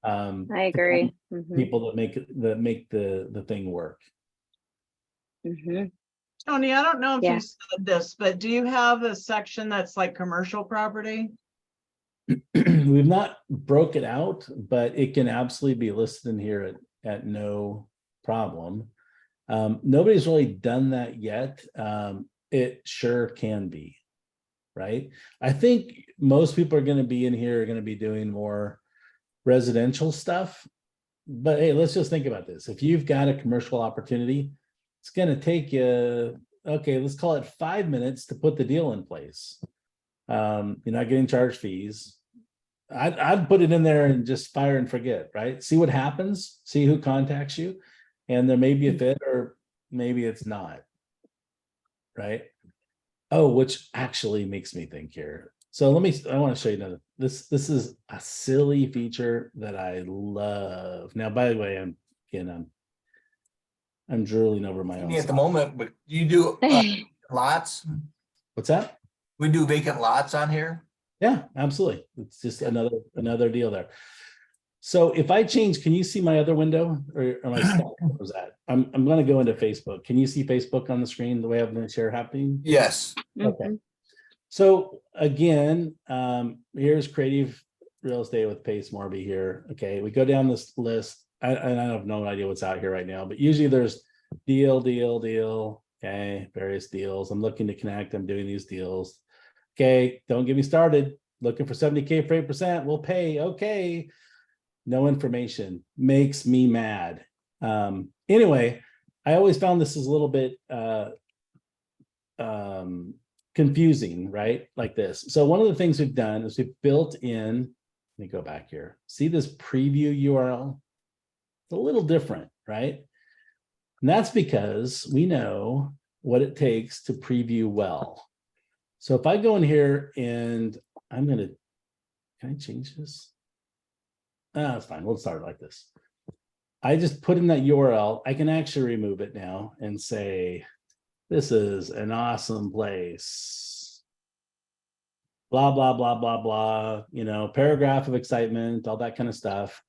Speaker 4: I agree.
Speaker 2: People that make the thing work.
Speaker 3: Tony, I don't know if you said this, but do you have a section that's like commercial property?
Speaker 2: We've not broke it out, but it can absolutely be listed in here at no problem. Nobody's really done that yet. It sure can be, right? I think most people are going to be in here are going to be doing more residential stuff. But hey, let's just think about this. If you've got a commercial opportunity, it's going to take you, let's call it 5 minutes to put the deal in place. You're not getting charged fees. I'd put it in there and just fire and forget, right? See what happens, see who contacts you, and there may be a fit or maybe it's not, right? Oh, which actually makes me think here. So I want to show you another. This is a silly feature that I love. Now, by the way, I'm drooling over my own.
Speaker 1: At the moment, but you do lots.
Speaker 2: What's that?
Speaker 1: We do vacant lots on here.
Speaker 2: Yeah, absolutely. It's just another deal there. So if I change, can you see my other window, or am I stuck? What was that? I'm going to go into Facebook. Can you see Facebook on the screen the way I'm going to share happening?
Speaker 1: Yes.
Speaker 2: Okay. So again, here's creative real estate with Pace Morby here. Okay, we go down this list. I have no idea what's out here right now, but usually there's deal. Okay, various deals. I'm looking to connect. I'm doing these deals. Okay, don't get me started. Looking for 70K for 8%. We'll pay. Okay. No information. Makes me mad. Anyway, I always found this is a little bit confusing, right? Like this. So one of the things we've done is we've built in, let me go back here. See this preview URL? It's a little different, right? And that's because we know what it takes to preview well. So if I go in here and can I change this? That's fine. We'll start like this. I just put in that URL. I can actually remove it now and say, This is an awesome place. Blah, blah, blah, blah, blah, you know, paragraph of excitement, all that kind of stuff.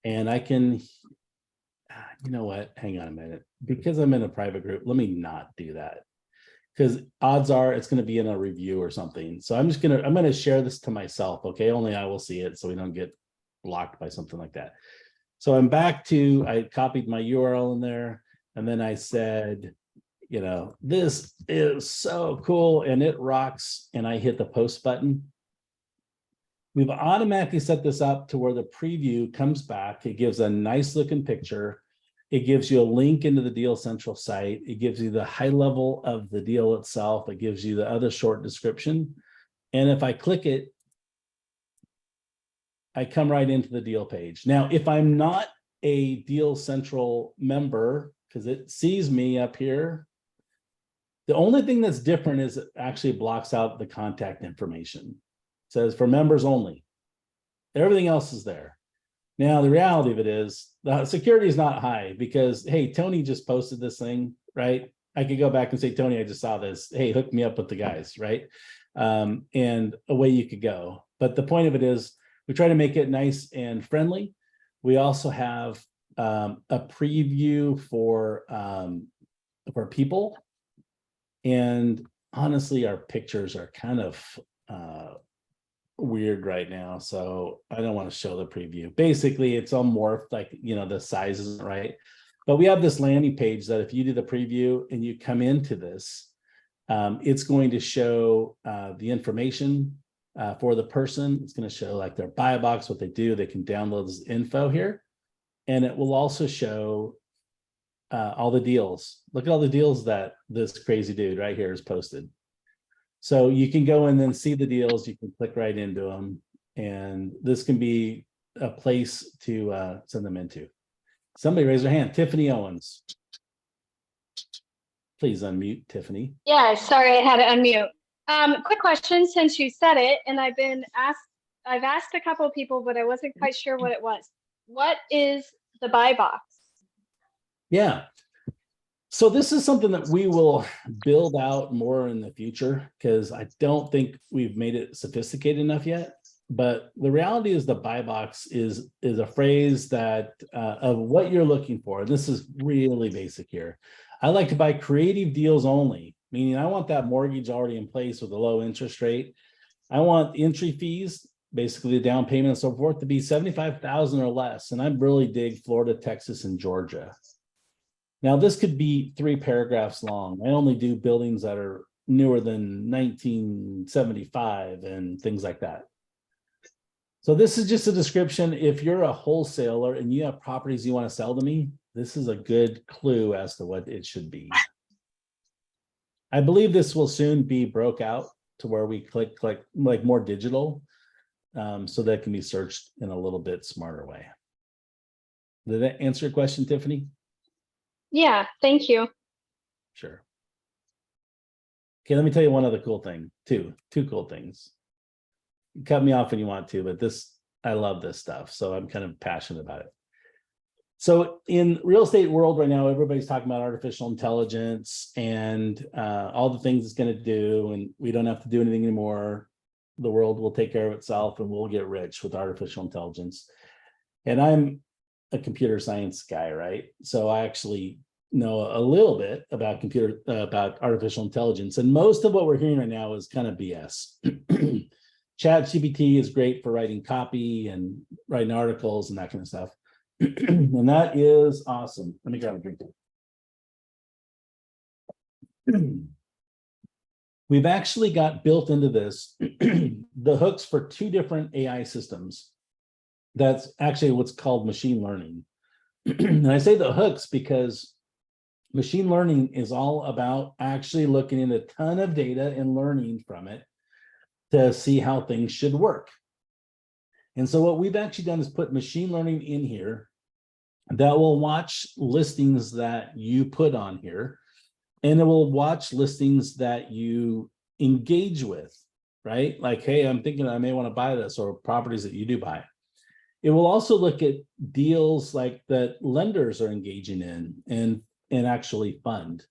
Speaker 2: And I can, you know what, hang on a minute, because I'm in a private group, let me not do that. Because odds are it's going to be in a review or something. So I'm going to share this to myself. Okay. Only I will see it so we don't get blocked by something like that. So I'm back to, I copied my URL in there. And then I said, you know, this is so cool and it rocks. And I hit the post button. We've automatically set this up to where the preview comes back. It gives a nice looking picture. It gives you a link into the Deal Central site. It gives you the high level of the deal itself. It gives you the other short description. And if I click it, I come right into the deal page. Now, if I'm not a Deal Central member, because it sees me up here, the only thing that's different is it actually blocks out the contact information. It says for members only. Everything else is there. Now, the reality of it is the security is not high because, hey, Tony just posted this thing, right? I could go back and say, Tony, I just saw this. Hey, hook me up with the guys, right? And away you could go. But the point of it is we try to make it nice and friendly. We also have a preview for people. And honestly, our pictures are kind of weird right now, so I don't want to show the preview. Basically, it's all morphed, like, you know, the size isn't right. But we have this landing page that if you do the preview and you come into this, it's going to show the information for the person. It's going to show like their buy box, what they do. They can download this info here. And it will also show all the deals. Look at all the deals that this crazy dude right here has posted. So you can go in and see the deals. You can click right into them. And this can be a place to send them into. Somebody raise their hand. Tiffany Owens. Please unmute, Tiffany.
Speaker 5: Yeah, sorry, I had to unmute. Quick question, since you said it, and I've asked a couple of people, but I wasn't quite sure what it was. What is the buy box?
Speaker 2: Yeah. So this is something that we will build out more in the future because I don't think we've made it sophisticated enough yet. But the reality is the buy box is a phrase that of what you're looking for. This is really basic here. I like to buy creative deals only, meaning I want that mortgage already in place with a low interest rate. I want entry fees, basically the down payment and so forth, to be $75,000 or less. And I really dig Florida, Texas, and Georgia. Now, this could be 3 paragraphs long. I only do buildings that are newer than 1975 and things like that. So this is just a description. If you're a wholesaler and you have properties you want to sell to me, this is a good clue as to what it should be. I believe this will soon be broke out to where we click like more digital, so that can be searched in a little bit smarter way. Did that answer your question, Tiffany?
Speaker 5: Yeah, thank you.
Speaker 2: Sure. Okay, let me tell you one other cool thing, two cool things. Cut me off when you want to, but this, I love this stuff, so I'm kind of passionate about it. So in real estate world right now, everybody's talking about artificial intelligence and all the things it's going to do, and we don't have to do anything anymore. The world will take care of itself and we'll get rich with artificial intelligence. And I'm a computer science guy, right? So I actually know a little bit about about artificial intelligence. And most of what we're hearing right now is kind of BS. ChatGPT is great for writing copy and writing articles and that kind of stuff. And that is awesome. Let me grab a drink. We've actually got built into this the hooks for 2 different AI systems. That's actually what's called machine learning. And I say the hooks because machine learning is all about actually looking at a ton of data and learning from it to see how things should work. And so what we've actually done is put machine learning in here that will watch listings that you put on here, and it will watch listings that you engage with, right? Like, hey, I'm thinking I may want to buy this, or properties that you do buy. It will also look at deals like that lenders are engaging in and actually fund.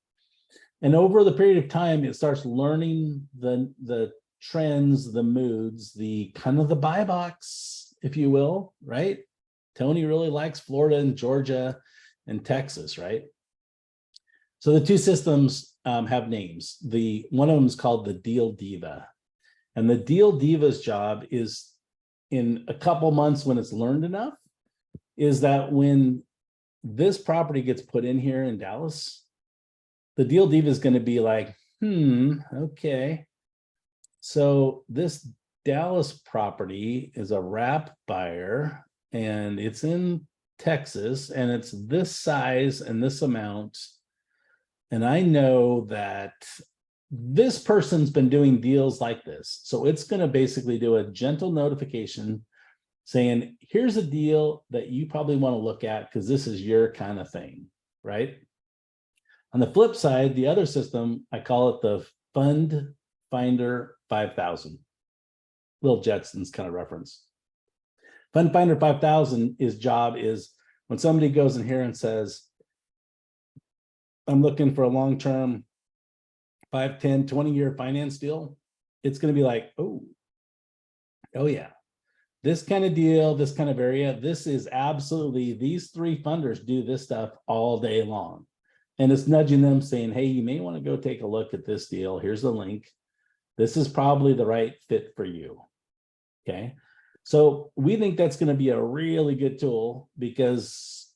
Speaker 2: And over the period of time, it starts learning the trends, the moods, the kind of the buy box, if you will, right? Tony really likes Florida and Georgia and Texas, right? So the two systems have names. One of them is called the Deal Diva. And the Deal Diva's job is, in a couple months when it's learned enough, is that when this property gets put in here in Dallas, the Deal Diva is going to be like, okay. So this Dallas property is a wrap buyer and it's in Texas and it's this size and this amount. And I know that this person's been doing deals like this. So it's going to basically do a gentle notification saying, here's a deal that you probably want to look at because this is your kind of thing, right? On the flip side, the other system, I call it the Fund Finder 5000. Little Jetsons kind of reference. Fund Finder 5000, his job is when somebody goes in here and says, I'm looking for a long-term 5, 10, 20-year finance deal, it's going to be like, oh yeah, this kind of deal, this kind of area, this is absolutely, these three funders do this stuff all day long. And it's nudging them saying, hey, you may want to go take a look at this deal. Here's the link. This is probably the right fit for you. Okay. So we think that's going to be a really good tool because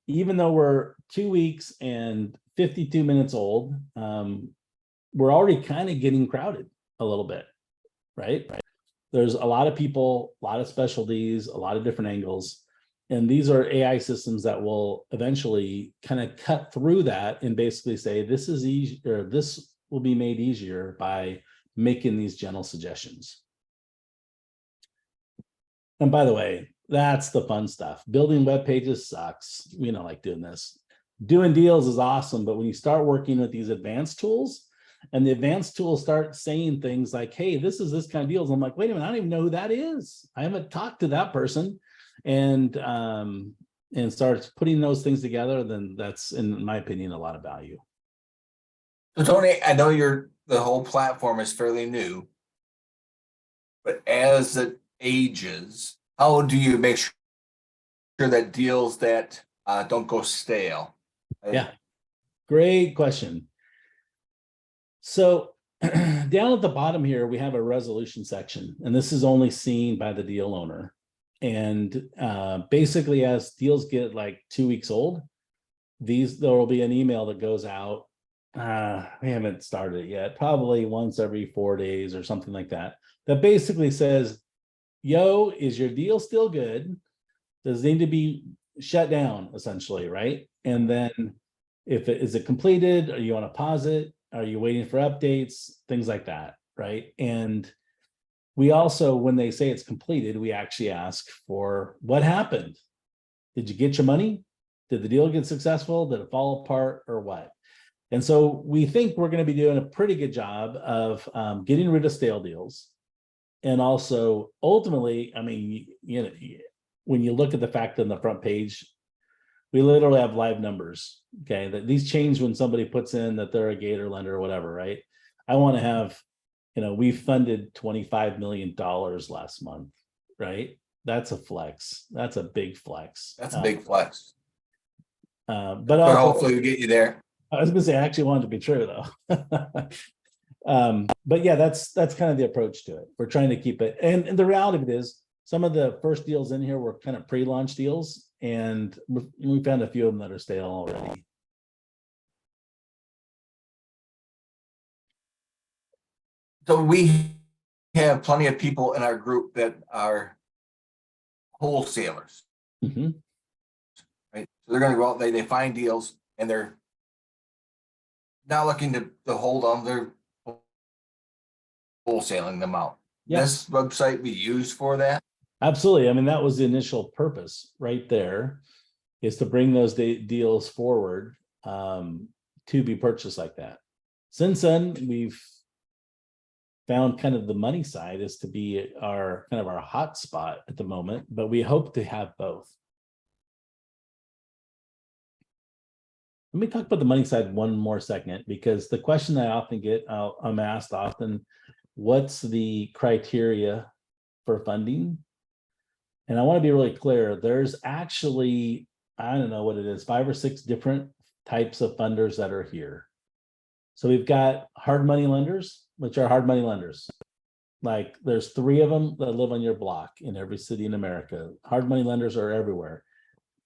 Speaker 2: even though we're 2 weeks and 52 minutes old, we're already kind of getting crowded a little bit, right? There's a lot of people, a lot of specialties, a lot of different angles. And these are AI systems that will eventually kind of cut through that and basically say, this is easy, or this will be made easier by making these gentle suggestions. And by the way, that's the fun stuff. Building web pages sucks. We don't like doing this. Doing deals is awesome, but when you start working with these advanced tools, and the advanced tools start saying things like, hey, this is this kind of deals. I'm like, wait a minute, I don't even know who that is. I haven't talked to that person. And starts putting those things together, then that's, in my opinion, a lot of value.
Speaker 1: So Tony, I know the whole platform is fairly new, but as it ages, how do you make sure that deals that don't go stale?
Speaker 2: Yeah, great question. So down at the bottom here, we have a resolution section, and this is only seen by the deal owner. And basically, as deals get like 2 weeks old, there will be an email that goes out. We haven't started it yet, probably once every 4 days or something like that. That basically says, yo, is your deal still good? Does it need to be shut down, essentially, right? And then is it completed? Are you on a pause it? Are you waiting for updates? Things like that, right? And we also, when they say it's completed, we actually ask for what happened. Did you get your money? Did the deal get successful? Did it fall apart or what? And so we think we're going to be doing a pretty good job of getting rid of stale deals. And also, ultimately, I mean, you know, when you look at the fact on the front page, we literally have live numbers, okay? That these change when somebody puts in that they're a Gator lender or whatever, right? I want to have, you know, we funded $25 million last month, right? That's a flex. That's a big flex.
Speaker 1: That's a big flex.
Speaker 2: But
Speaker 1: But
Speaker 2: also,
Speaker 1: hopefully we get you there.
Speaker 2: I was gonna say, I actually wanted to be true though. But yeah, that's kind of the approach to it. We're trying to keep it. And the reality of it is, some of the first deals in here were kind of pre-launch deals, and we found a few of them that are stale already.
Speaker 1: So we have plenty of people in our group that are wholesalers,
Speaker 2: Mhm.
Speaker 1: right? So they're going to go out, they find deals, and they're not looking to hold them, they're wholesaling them out.
Speaker 2: Yeah.
Speaker 1: This website be used for that?
Speaker 2: Absolutely. I mean, that was the initial purpose right there, is to bring those deals forward to be purchased like that. Since then, we've found kind of the money side is to be our kind of our hot spot at the moment, but we hope to have both. Let me talk about the money side one more second, because the question I often get, I'm asked often, what's the criteria for funding? And I want to be really clear. There's actually, I don't know what it is, 5 or 6 different types of funders that are here. So we've got hard money lenders, which are hard money lenders. Like there's 3 of them that live on your block in every city in America. Hard money lenders are everywhere.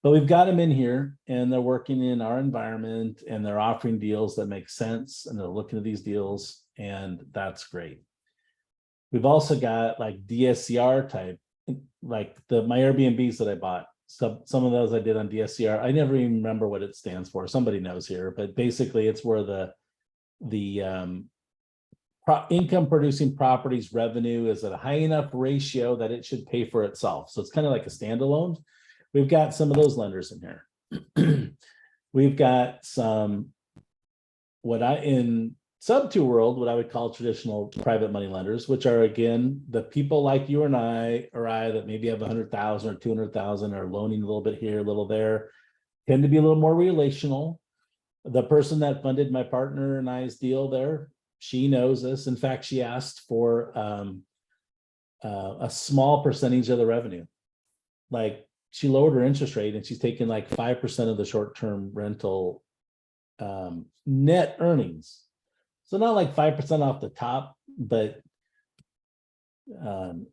Speaker 2: But we've got them in here and they're working in our environment and they're offering deals that make sense and they're looking at these deals, and that's great. We've also got like DSCR type, like my Airbnbs that I bought. Some of those I did on DSCR. I never even remember what it stands for. Somebody knows here, but basically it's where the income producing properties revenue is at a high enough ratio that it should pay for itself. So it's kind of like a standalone. We've got some of those lenders in here. We've got some, in sub 2 world, what I would call traditional private money lenders, which are, again, the people like you and I that maybe have 100,000 or 200,000 are loaning a little bit here, a little there, tend to be a little more relational. The person that funded my partner and I's deal there, she knows this. In fact, she asked for a small percentage of the revenue. Like, she lowered her interest rate and she's taking like 5% of the short-term rental net earnings. So not like 5% off the top, but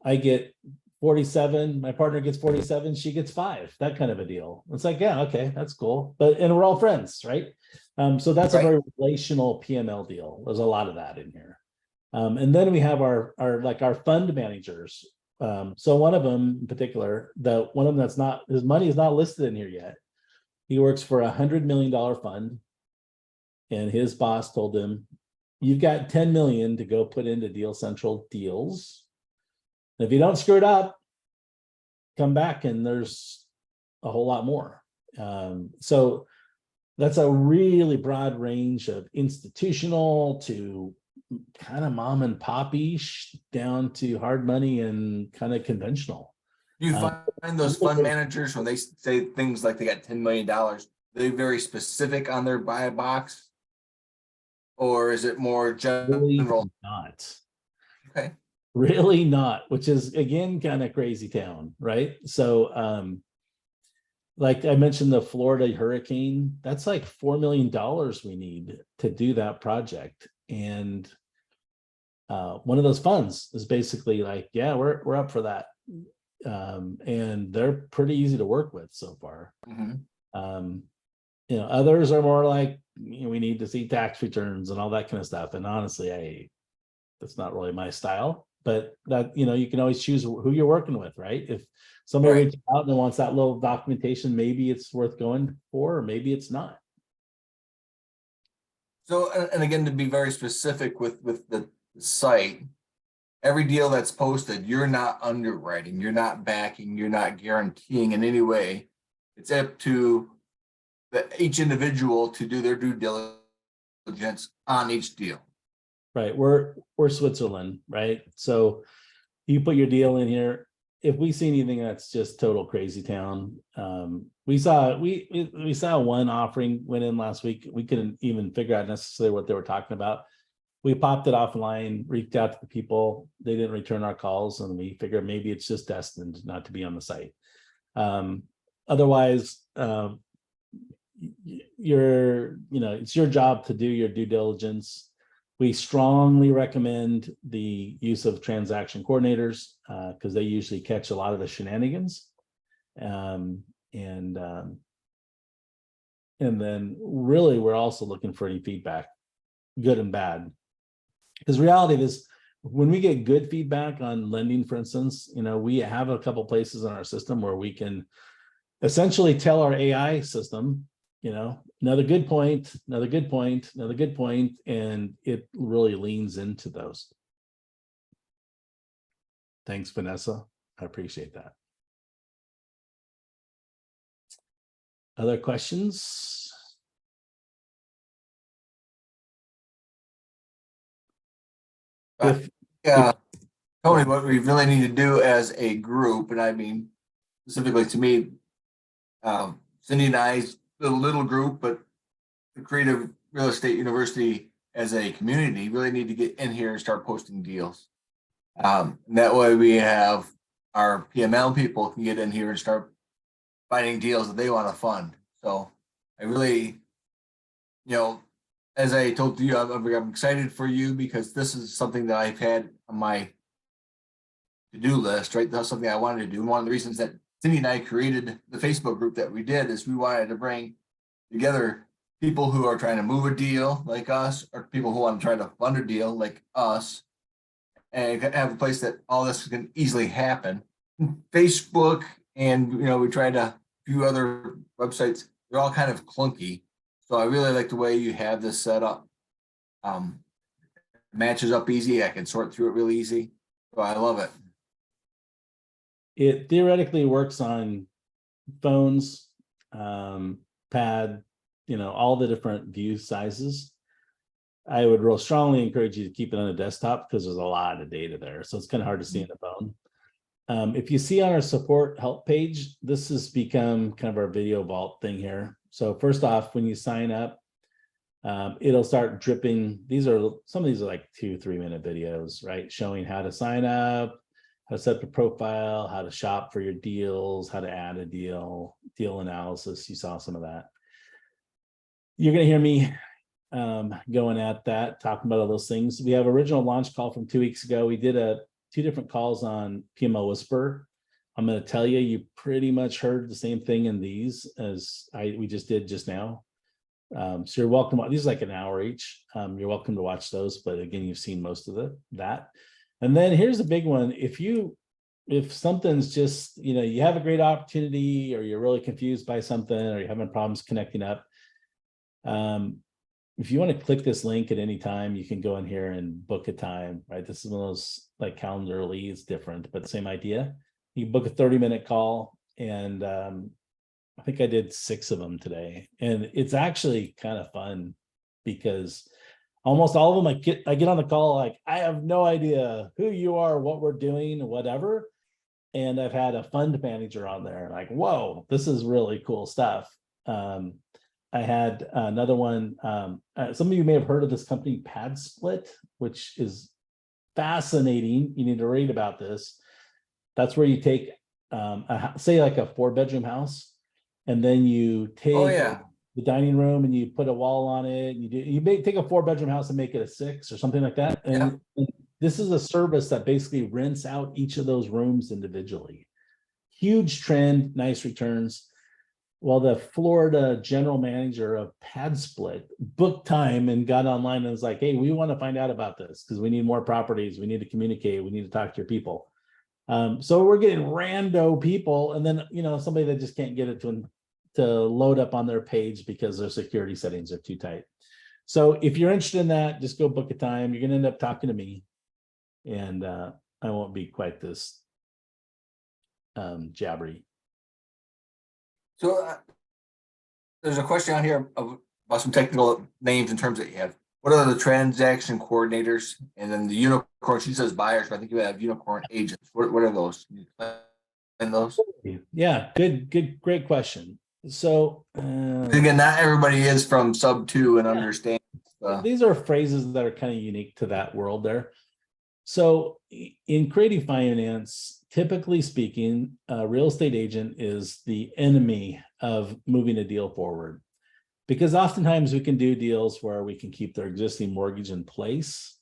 Speaker 2: I get 47, my partner gets 47, she gets 5, that kind of a deal. It's like, yeah, okay, that's cool. And we're all friends, right? So that's a very relational PML deal. There's a lot of that in here. And then we have our fund managers. So one of them in particular, one of them that's not, his money is not listed in here yet. He works for $100 million fund. And his boss told him, you've got 10 million to go put into Deal Central deals. And if you don't screw it up, come back and there's a whole lot more. So that's a really broad range of institutional to kind of mom and poppy down to hard money and kind of conventional.
Speaker 1: You find those fund managers, when they say things like they got $10 million, they're very specific on their buy box, or is it more general?
Speaker 2: Really not.
Speaker 1: Okay.
Speaker 2: Really not, which is again kind of crazy town, right? So like I mentioned, the Florida hurricane, that's like $4 million we need to do that project. And one of those funds is basically like, yeah, we're up for that. And they're pretty easy to work with so far.
Speaker 1: Mm-hmm.
Speaker 2: Others are more like, we need to see tax returns and all that kind of stuff. And honestly, that's not really my style, but that, you can always choose who you're working with, right? If somebody reaches out and wants that little documentation, maybe it's worth going for, or maybe it's not.
Speaker 1: So, and again, to be very specific with the site, every deal that's posted, you're not underwriting, you're not backing, you're not guaranteeing in any way. It's up to each individual to do their due diligence on each deal.
Speaker 2: Right. We're Switzerland, right? So you put your deal in here. If we see anything that's just total crazy town, we saw one offering went in last week. We couldn't even figure out necessarily what they were talking about. We popped it offline, reached out to the people. They didn't return our calls, and we figured maybe it's just destined not to be on the site. Otherwise, it's your job to do your due diligence. We strongly recommend the use of transaction coordinators because they usually catch a lot of the shenanigans. And then really, we're also looking for any feedback, good and bad. Because reality is, when we get good feedback on lending, for instance, we have a couple places in our system where we can essentially tell our AI system, another good point, another good point, another good point, and it really leans into those. Thanks, Vanessa. I appreciate that. Other questions?
Speaker 1: Yeah, Tony, what we really need to do as a group, and I mean specifically to me, Cindy and I's a little group, but the Creative Real Estate University as a community really need to get in here and start posting deals. That way we have our PML people can get in here and start finding deals that they want to fund. So I really, as I told you, I'm excited for you because this is something that I've had on my to-do list, right? That's something I wanted to do. One of the reasons that Cindy and I created the Facebook group that we did is we wanted to bring together people who are trying to move a deal like us, or people who want to try to fund a deal like us, and have a place that all this can easily happen. Facebook and, we tried a few other websites, they're all kind of clunky. So I really like the way you have this set up. Matches up easy. I can sort through it really easy. So I love it.
Speaker 2: It theoretically works on phones, pad, all the different view sizes. I would real strongly encourage you to keep it on a desktop because there's a lot of data there. So it's kind of hard to see in the phone. If you see on our support help page, this has become kind of our video vault thing here. So first off, when you sign up, it'll start dripping. Some of these are like 2-3 minute videos, right? Showing how to sign up, how to set up a profile, how to shop for your deals, how to add a deal analysis. You saw some of that. You're going to hear me going at that, talking about all those things. We have original launch call from 2 weeks ago. We did 2 different calls on PMO Whisper. I'm going to tell you, you pretty much heard the same thing in these as we just did just now. So you're welcome. These are like an hour each. You're welcome to watch those, but again, you've seen most of that. And then here's a big one. If something's just, you have a great opportunity, or you're really confused by something, or you're having problems connecting up, if you want to click this link at any time, you can go in here and book a time, right? This is one of those like Calendly, it's different, but same idea. You book a 30-minute call, and I think I did 6 of them today. And it's actually kind of fun because almost all of them, I get on the call, like, I have no idea who you are, what we're doing, whatever. And I've had a fund manager on there, like, whoa, this is really cool stuff. I had another one. Some of you may have heard of this company, Pad Split, which is fascinating. You need to read about this. That's where you take, say, like a 4-bedroom house, and then you take the dining room and you put a wall on it. You may take a 4-bedroom house and make it a 6 or something like that. And this is a service that basically rents out each of those rooms individually. Huge trend, nice returns. Well, the Florida general manager of Pad Split booked time and got online and was like, hey, we want to find out about this because we need more properties. We need to communicate. We need to talk to your people. So we're getting rando people, and then, somebody that just can't get it to load up on their page because their security settings are too tight. So if you're interested in that, just go book a time. You're going to end up talking to me, and I won't be quite this jabbery.
Speaker 1: So there's a question on here about some technical names and terms that you have. What are the transaction coordinators? And then the unicorn, she says buyers, but I think you have unicorn agents. What are those? Can you explain those?
Speaker 2: Yeah, great question. So
Speaker 1: again, not everybody is from sub 2 and understands.
Speaker 2: These are phrases that are kind of unique to that world there. So in creative finance, typically speaking, a real estate agent is the enemy of moving a deal forward, because oftentimes we can do deals where we can keep their existing mortgage in place,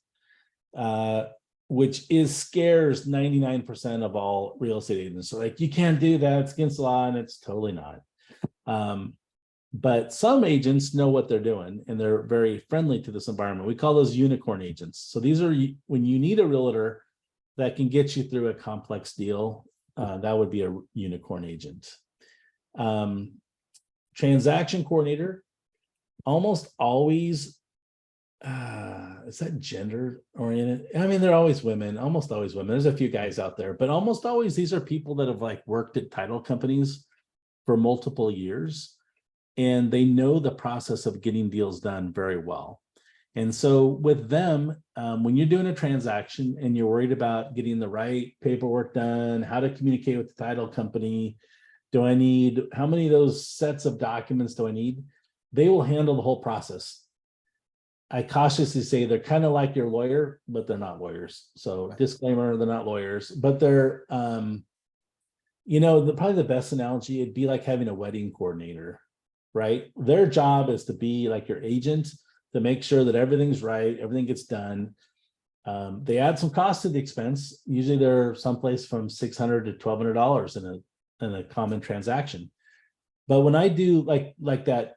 Speaker 2: which scares 99% of all real estate agents. So like, you can't do that, it's against the law, and it's totally not. But some agents know what they're doing, and they're very friendly to this environment. We call those unicorn agents. So these are when you need a realtor that can get you through a complex deal, that would be a unicorn agent. Transaction coordinator, almost always, is that gender oriented? I mean, they're always women, almost always women. There's a few guys out there, but almost always these are people that have like worked at title companies for multiple years, and they know the process of getting deals done very well. And so with them, when you're doing a transaction and you're worried about getting the right paperwork done, how to communicate with the title company, how many of those sets of documents do I need? they will handle the whole process. I cautiously say they're kind of like your lawyer, but they're not lawyers. So disclaimer, they're not lawyers, but they're, probably the best analogy, it'd be like having a wedding coordinator, right? Their job is to be like your agent, to make sure that everything's right, everything gets done. They add some cost to the expense. Usually they're someplace from $600 to $1,200 in a common transaction. But when I do like that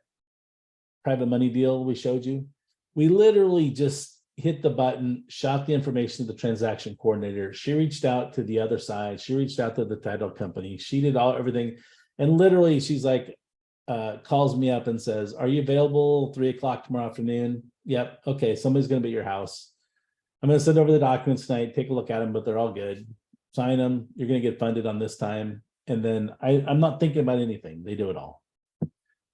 Speaker 2: private money deal we showed you, we literally just hit the button, shot the information to the transaction coordinator. She reached out to the other side. She reached out to the title company. She did everything. And literally she's like, calls me up and says, are you available 3:00 tomorrow afternoon? Yep. Okay. Somebody's going to be at your house. I'm going to send over the documents tonight. Take a look at them, but they're all good. Sign them. You're going to get funded on this time. And then I'm not thinking about anything. They do it all.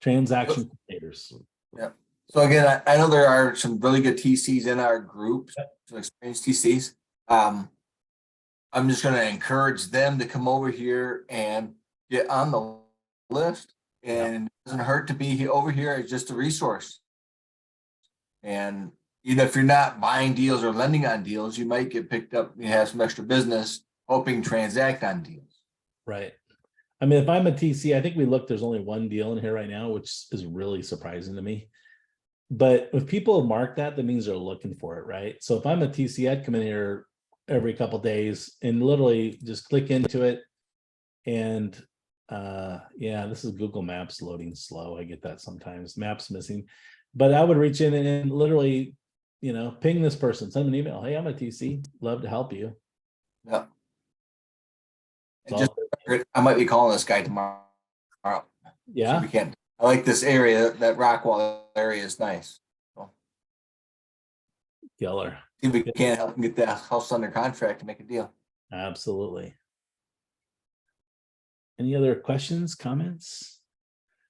Speaker 2: Transaction coordinators.
Speaker 1: Yeah. So again, I know there are some really good TCs in our group, some experienced TCs. I'm just going to encourage them to come over here and get on the list. And it doesn't hurt to be over here as just a resource. And if you're not buying deals or lending on deals, you might get picked up. You have some extra business, hoping to transact on deals.
Speaker 2: Right. I mean, if I'm a TC, I think we looked, there's only one deal in here right now, which is really surprising to me. But if people have marked that, that means they're looking for it, right? So if I'm a TC, I'd come in here every couple of days and literally just click into it. And this is Google Maps loading slow. I get that sometimes. Maps missing. But I would reach in and literally, ping this person, send them an email. Hey, I'm a TC. Love to help you.
Speaker 1: Yeah. I might be calling this guy tomorrow.
Speaker 2: Yeah.
Speaker 1: We can. I like this area. That Rockwall area is nice. So,
Speaker 2: Killer.
Speaker 1: see if we can't help him get that house under contract to make a deal.
Speaker 2: Absolutely. Any other questions, comments?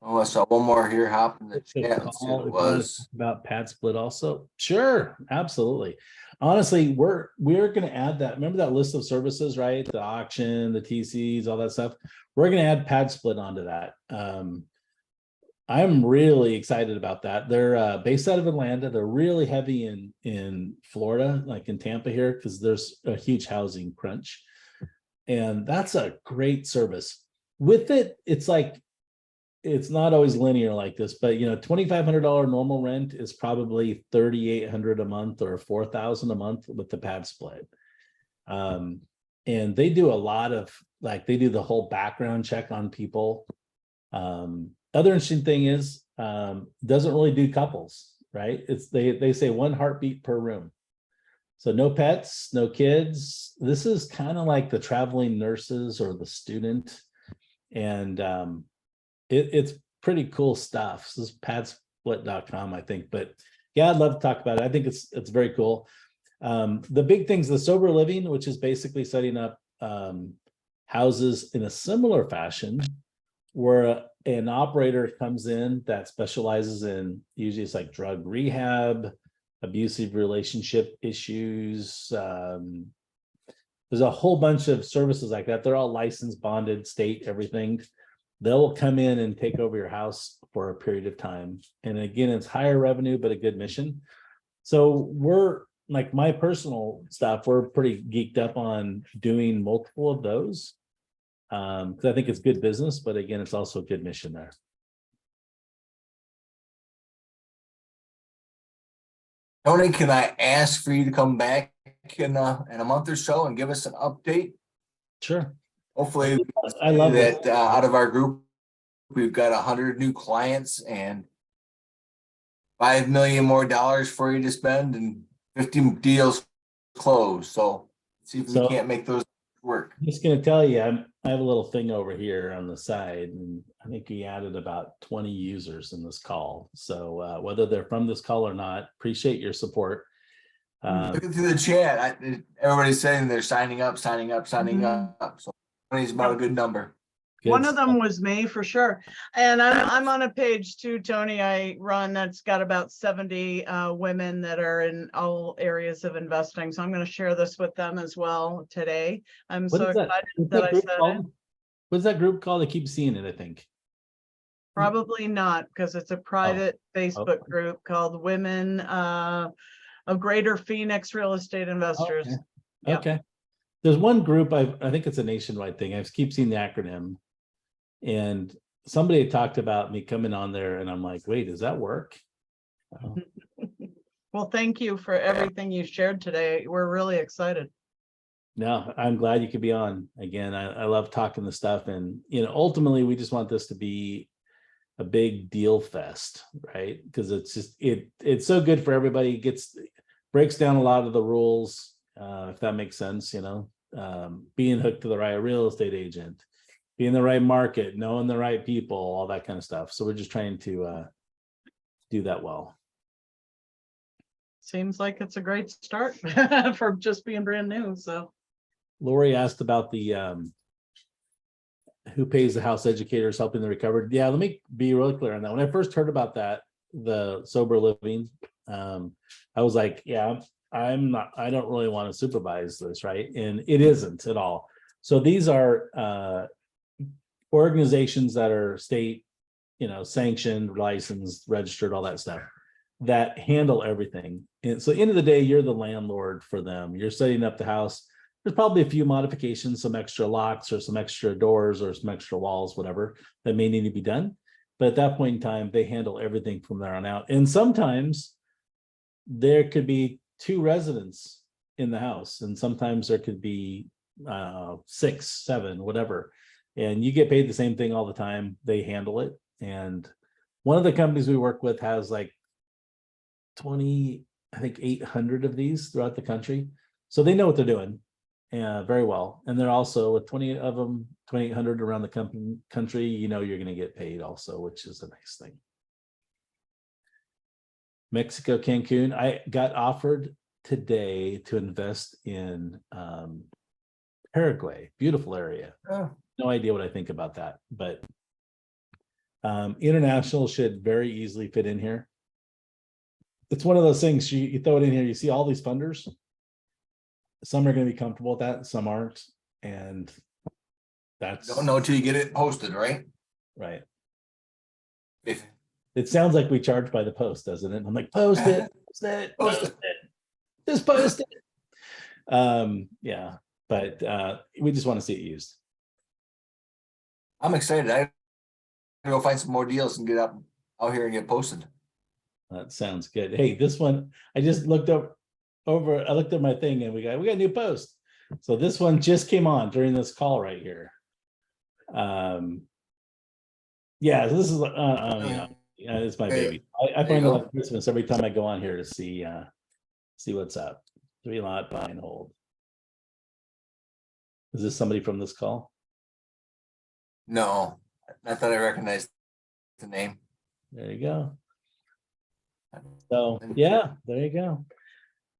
Speaker 1: Oh, I saw one more here hop in the chat. Let's see what it was.
Speaker 2: About pad split also. Sure, absolutely. Honestly, we're going to add that. Remember that list of services, right? The auction, the TCs, all that stuff. We're going to add pad split onto that. I'm really excited about that. They're based out of Atlanta. They're really heavy in Florida, like in Tampa here, because there's a huge housing crunch. And that's a great service. With it, it's like, it's not always linear like this, but $2,500 normal rent is probably $3,800 a month or $4,000 a month with the pad split. And they do a lot of they do the whole background check on people. Other interesting thing is doesn't really do couples, right? It's they say one heartbeat per room. So no pets, no kids. This is kind of like the traveling nurses or the student. And it's pretty cool stuff. So this is padsplit.com, I think. But yeah, I'd love to talk about it. I think it's very cool. The big things, the sober living, which is basically setting up houses in a similar fashion, where an operator comes in that specializes in, usually it's like drug rehab, abusive relationship issues. There's a whole bunch of services like that. They're all licensed, bonded, state, everything. They'll come in and take over your house for a period of time. And again, it's higher revenue, but a good mission. So we're like my personal stuff, we're pretty geeked up on doing multiple of those. Because I think it's good business, but again, it's also a good mission there.
Speaker 1: Tony, can I ask for you to come back in a month or so and give us an update?
Speaker 2: Sure.
Speaker 1: Hopefully,
Speaker 2: I love
Speaker 1: that out of our group, we've got 100 new clients and $5 million more for you to spend and 50 deals closed. So see if we can't make those work.
Speaker 2: I'm just going to tell you, I have a little thing over here on the side, and I think he added about 20 users in this call. So whether they're from this call or not, appreciate your support.
Speaker 1: Looking through the chat, everybody's saying they're signing up. So 20 is about a good number.
Speaker 2: Good
Speaker 3: One of
Speaker 2: stuff.
Speaker 3: them was me for sure. And I'm on a page too, Tony, I run that's got about 70 women that are in all areas of investing. So I'm going to share this with them as well today. I'm
Speaker 2: What
Speaker 3: so
Speaker 2: is that?
Speaker 3: excited
Speaker 2: What's
Speaker 3: that
Speaker 2: that
Speaker 3: I
Speaker 2: group
Speaker 3: said it.
Speaker 2: called? What's that group called? I keep seeing it, I think.
Speaker 3: Probably not, because it's a private Facebook
Speaker 2: okay.
Speaker 3: group called Women of Greater Phoenix Real Estate Investors.
Speaker 2: Okay.
Speaker 3: Yep.
Speaker 2: Okay. There's one group, I think it's a nationwide thing. I keep seeing the acronym. And somebody had talked about me coming on there and I'm like, wait, does that work? Oh,
Speaker 3: Well, thank you for everything you shared today. We're really excited.
Speaker 2: no, I'm glad you could be on. Again, I love talking the stuff, and ultimately we just want this to be a big deal fest, right? Because it's just it's so good for everybody. Breaks down a lot of the rules, if that makes sense, being hooked to the right real estate agent, be in the right market, knowing the right people, all that kind of stuff. So we're just trying to do that well.
Speaker 3: Seems like it's a great start for just being brand new. So
Speaker 2: Lori asked about the who pays the house educators helping the recovered. Yeah, let me be really clear on that. When I first heard about that, the sober living, I was like, yeah, I don't really want to supervise this, right? And it isn't at all. So these are organizations that are state, sanctioned, licensed, registered, all that stuff, that handle everything. And so end of the day, you're the landlord for them. You're setting up the house. There's probably a few modifications, some extra locks or some extra doors or some extra walls, whatever, that may need to be done. But at that point in time, they handle everything from there on out. And sometimes there could be 2 residents in the house, and sometimes there could be 6, 7, whatever. And you get paid the same thing all the time. They handle it. And one of the companies we work with has like 800 of these throughout the country. So they know what they're doing very well. And they're also with 20 of them, 2,800 around the country, you're going to get paid also, which is a nice thing. Mexico, Cancun. I got offered today to invest in Paraguay. Beautiful area.
Speaker 1: Oh.
Speaker 2: No idea what I think about that, but international should very easily fit in here. It's one of those things you throw it in here, you see all these funders. Some are going to be comfortable with that, some aren't. And that's
Speaker 1: Don't know till you get it posted, right?
Speaker 2: right.
Speaker 1: If
Speaker 2: It sounds like we charge by the post, doesn't it? I'm like, post it, post it, just post it. Yeah, but we just want to see it used.
Speaker 1: I'm excited. I gotta go find some more deals and get out here and get posted.
Speaker 2: That sounds good. Hey, this one, I just looked I looked at my thing and we got a new post. So this one just came on during this call right here. Yeah, so this is it's my baby. I find it like Christmas every time I go on here to see what's up. 3 lot buy and hold. Is this somebody from this call?
Speaker 1: No, I thought I recognized the name.
Speaker 2: There you go. So yeah, there you go.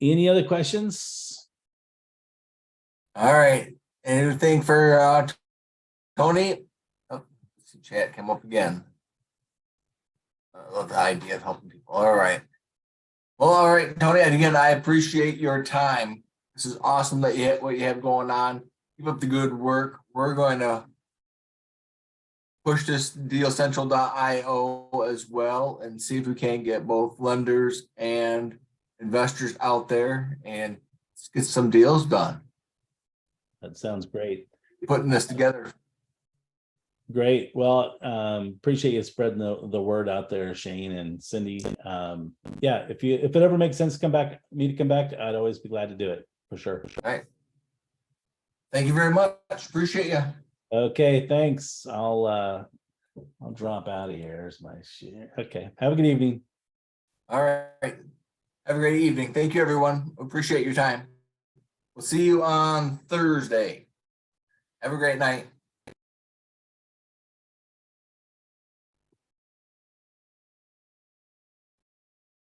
Speaker 2: Any other questions?
Speaker 1: All right. Anything for Tony? Oh, let's see, chat come up again. I love the idea of helping people. All right. Well, all right, Tony. Again, I appreciate your time. This is awesome that you have what you have going on. Keep up the good work. We're going to push this dealcentral.io as well and see if we can get both lenders and investors out there and get some deals done.
Speaker 2: That sounds great.
Speaker 1: Putting this together.
Speaker 2: Great. Well, appreciate you spreading the word out there, Shane and Cindy. Yeah, if it ever makes sense to come back, I'd always be glad to do it for sure.
Speaker 1: All right. Thank you very much. Appreciate you.
Speaker 2: Okay, thanks. I'll drop out of here. Here's my share. Okay. Have a good evening.
Speaker 1: All right. Have a great evening. Thank you, everyone. Appreciate your time. We'll see you on Thursday. Have a great night.